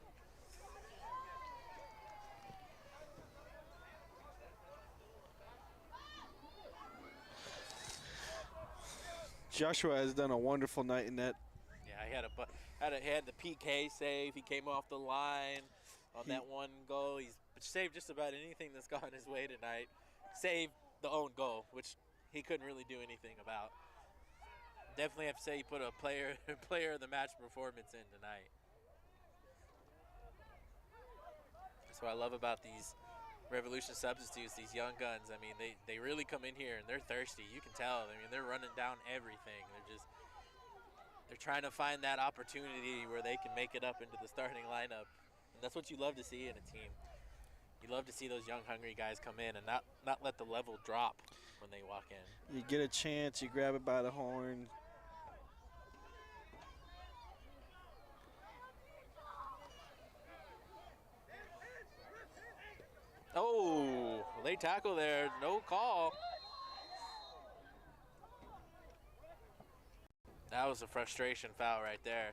Joshua has done a wonderful night in that. Yeah, he had the PK save. He came off the line on that one goal. He's saved just about anything that's gone his way tonight. Saved the own goal, which he couldn't really do anything about. Definitely have to say he put a player of the match performance in tonight. That's what I love about these Revolution substitutes, these young guns. I mean, they really come in here and they're thirsty. You can tell. I mean, they're running down everything. They're trying to find that opportunity where they can make it up into the starting lineup. And that's what you love to see in a team. You love to see those young, hungry guys come in and not let the level drop when they walk in. You get a chance, you grab it by the horn. Oh, late tackle there, no call. That was a frustration foul right there.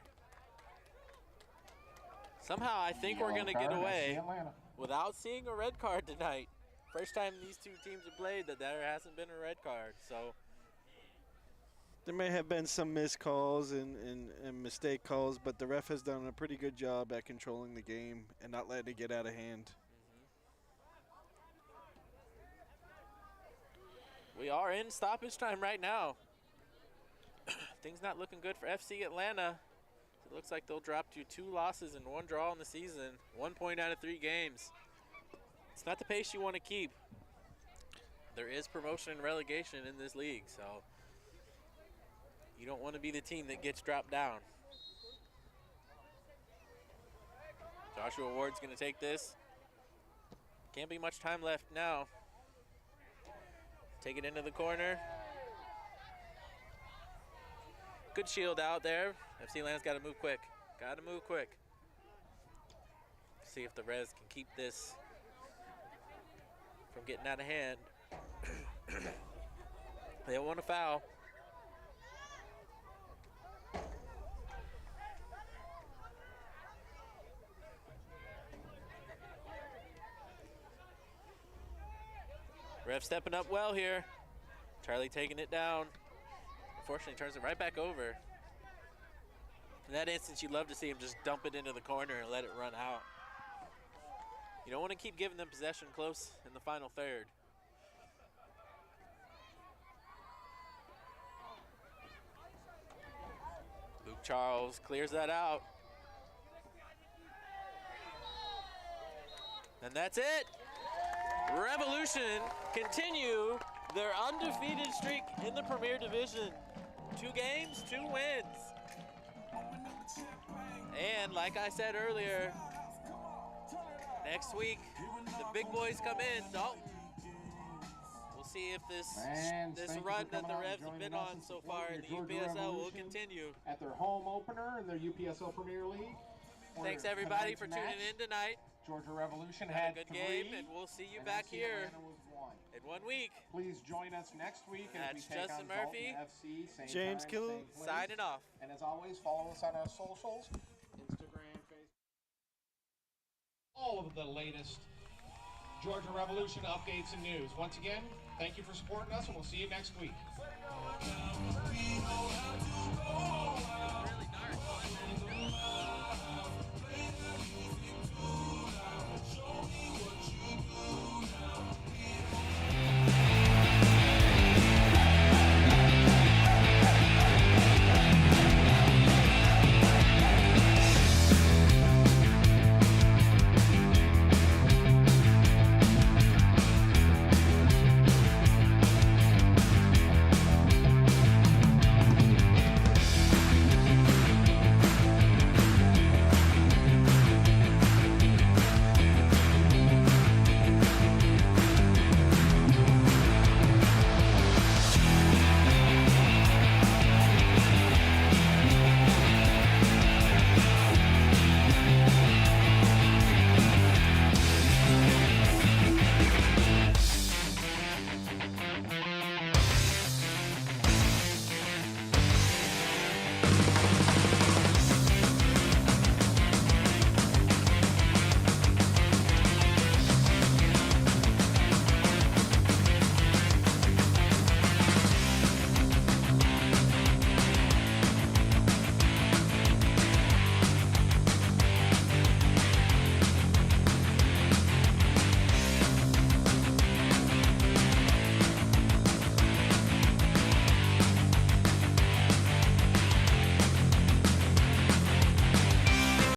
Somehow I think we're going to get away without seeing a red card tonight. First time these two teams have played that there hasn't been a red card. So there may have been some missed calls and mistake calls, but the ref has done a pretty good job at controlling the game and not letting it get out of hand. We are in stoppage time right now. Things not looking good for FC Atlanta. It looks like they'll drop to 2 losses and 1 draw in the season. 1 point out of 3 games. It's not the pace you want to keep. There is promotion and relegation in this league, so you don't want to be the team that gets dropped down. Joshua Ward's going to take this. Can't be much time left now. Take it into the corner. Good shield out there. FC Atlanta's got to move quick. Got to move quick. See if the Revs can keep this from getting out of hand. They don't want to foul. Ref stepping up well here. Charlie taking it down. Unfortunately, turns it right back over. In that instance, you'd love to see him just dump it into the corner and let it run out. You don't want to keep giving them possession close in the final third. Luke Charles clears that out. And that's it. Revolution continue their undefeated streak in the Premier Division. 2 games, 2 wins. And like I said earlier, next week the big boys come in. Dalton. We'll see if this run that the Revs have been on so far in the UPSL will continue. At their home opener in their UPSL Premier League. Thanks everybody for tuning in tonight. Georgia Revolution Had had a good 3, game, and we'll see you back FC here Atlanta was 1. in 1 week. Please join us next week as we That's take Justin on Murphy, Dalton FC, same James time, Killough, same place. Signing off. And as always, follow us on our socials, Instagram, Facebook. All of the latest Georgia Revolution updates and news. Once again, thank you for supporting us, and we'll see you next week.